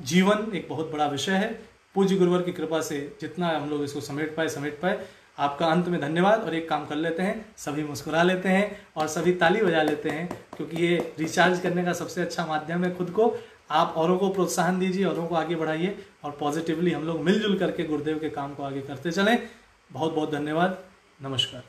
जीवन एक बहुत बड़ा विषय है, पूज्य गुरुवर की कृपा से जितना हम लोग इसको समेट पाए। आपका अंत में धन्यवाद। और एक काम कर लेते हैं, सभी मुस्कुरा लेते हैं और सभी ताली बजा लेते हैं, क्योंकि ये रिचार्ज करने का सबसे अच्छा माध्यम है खुद को। आप औरों को प्रोत्साहन दीजिए, औरों को आगे बढ़ाइए और पॉजिटिवली हम लोग मिलजुल करके गुरुदेव के काम को आगे करते चलें। बहुत बहुत धन्यवाद। नमस्कार।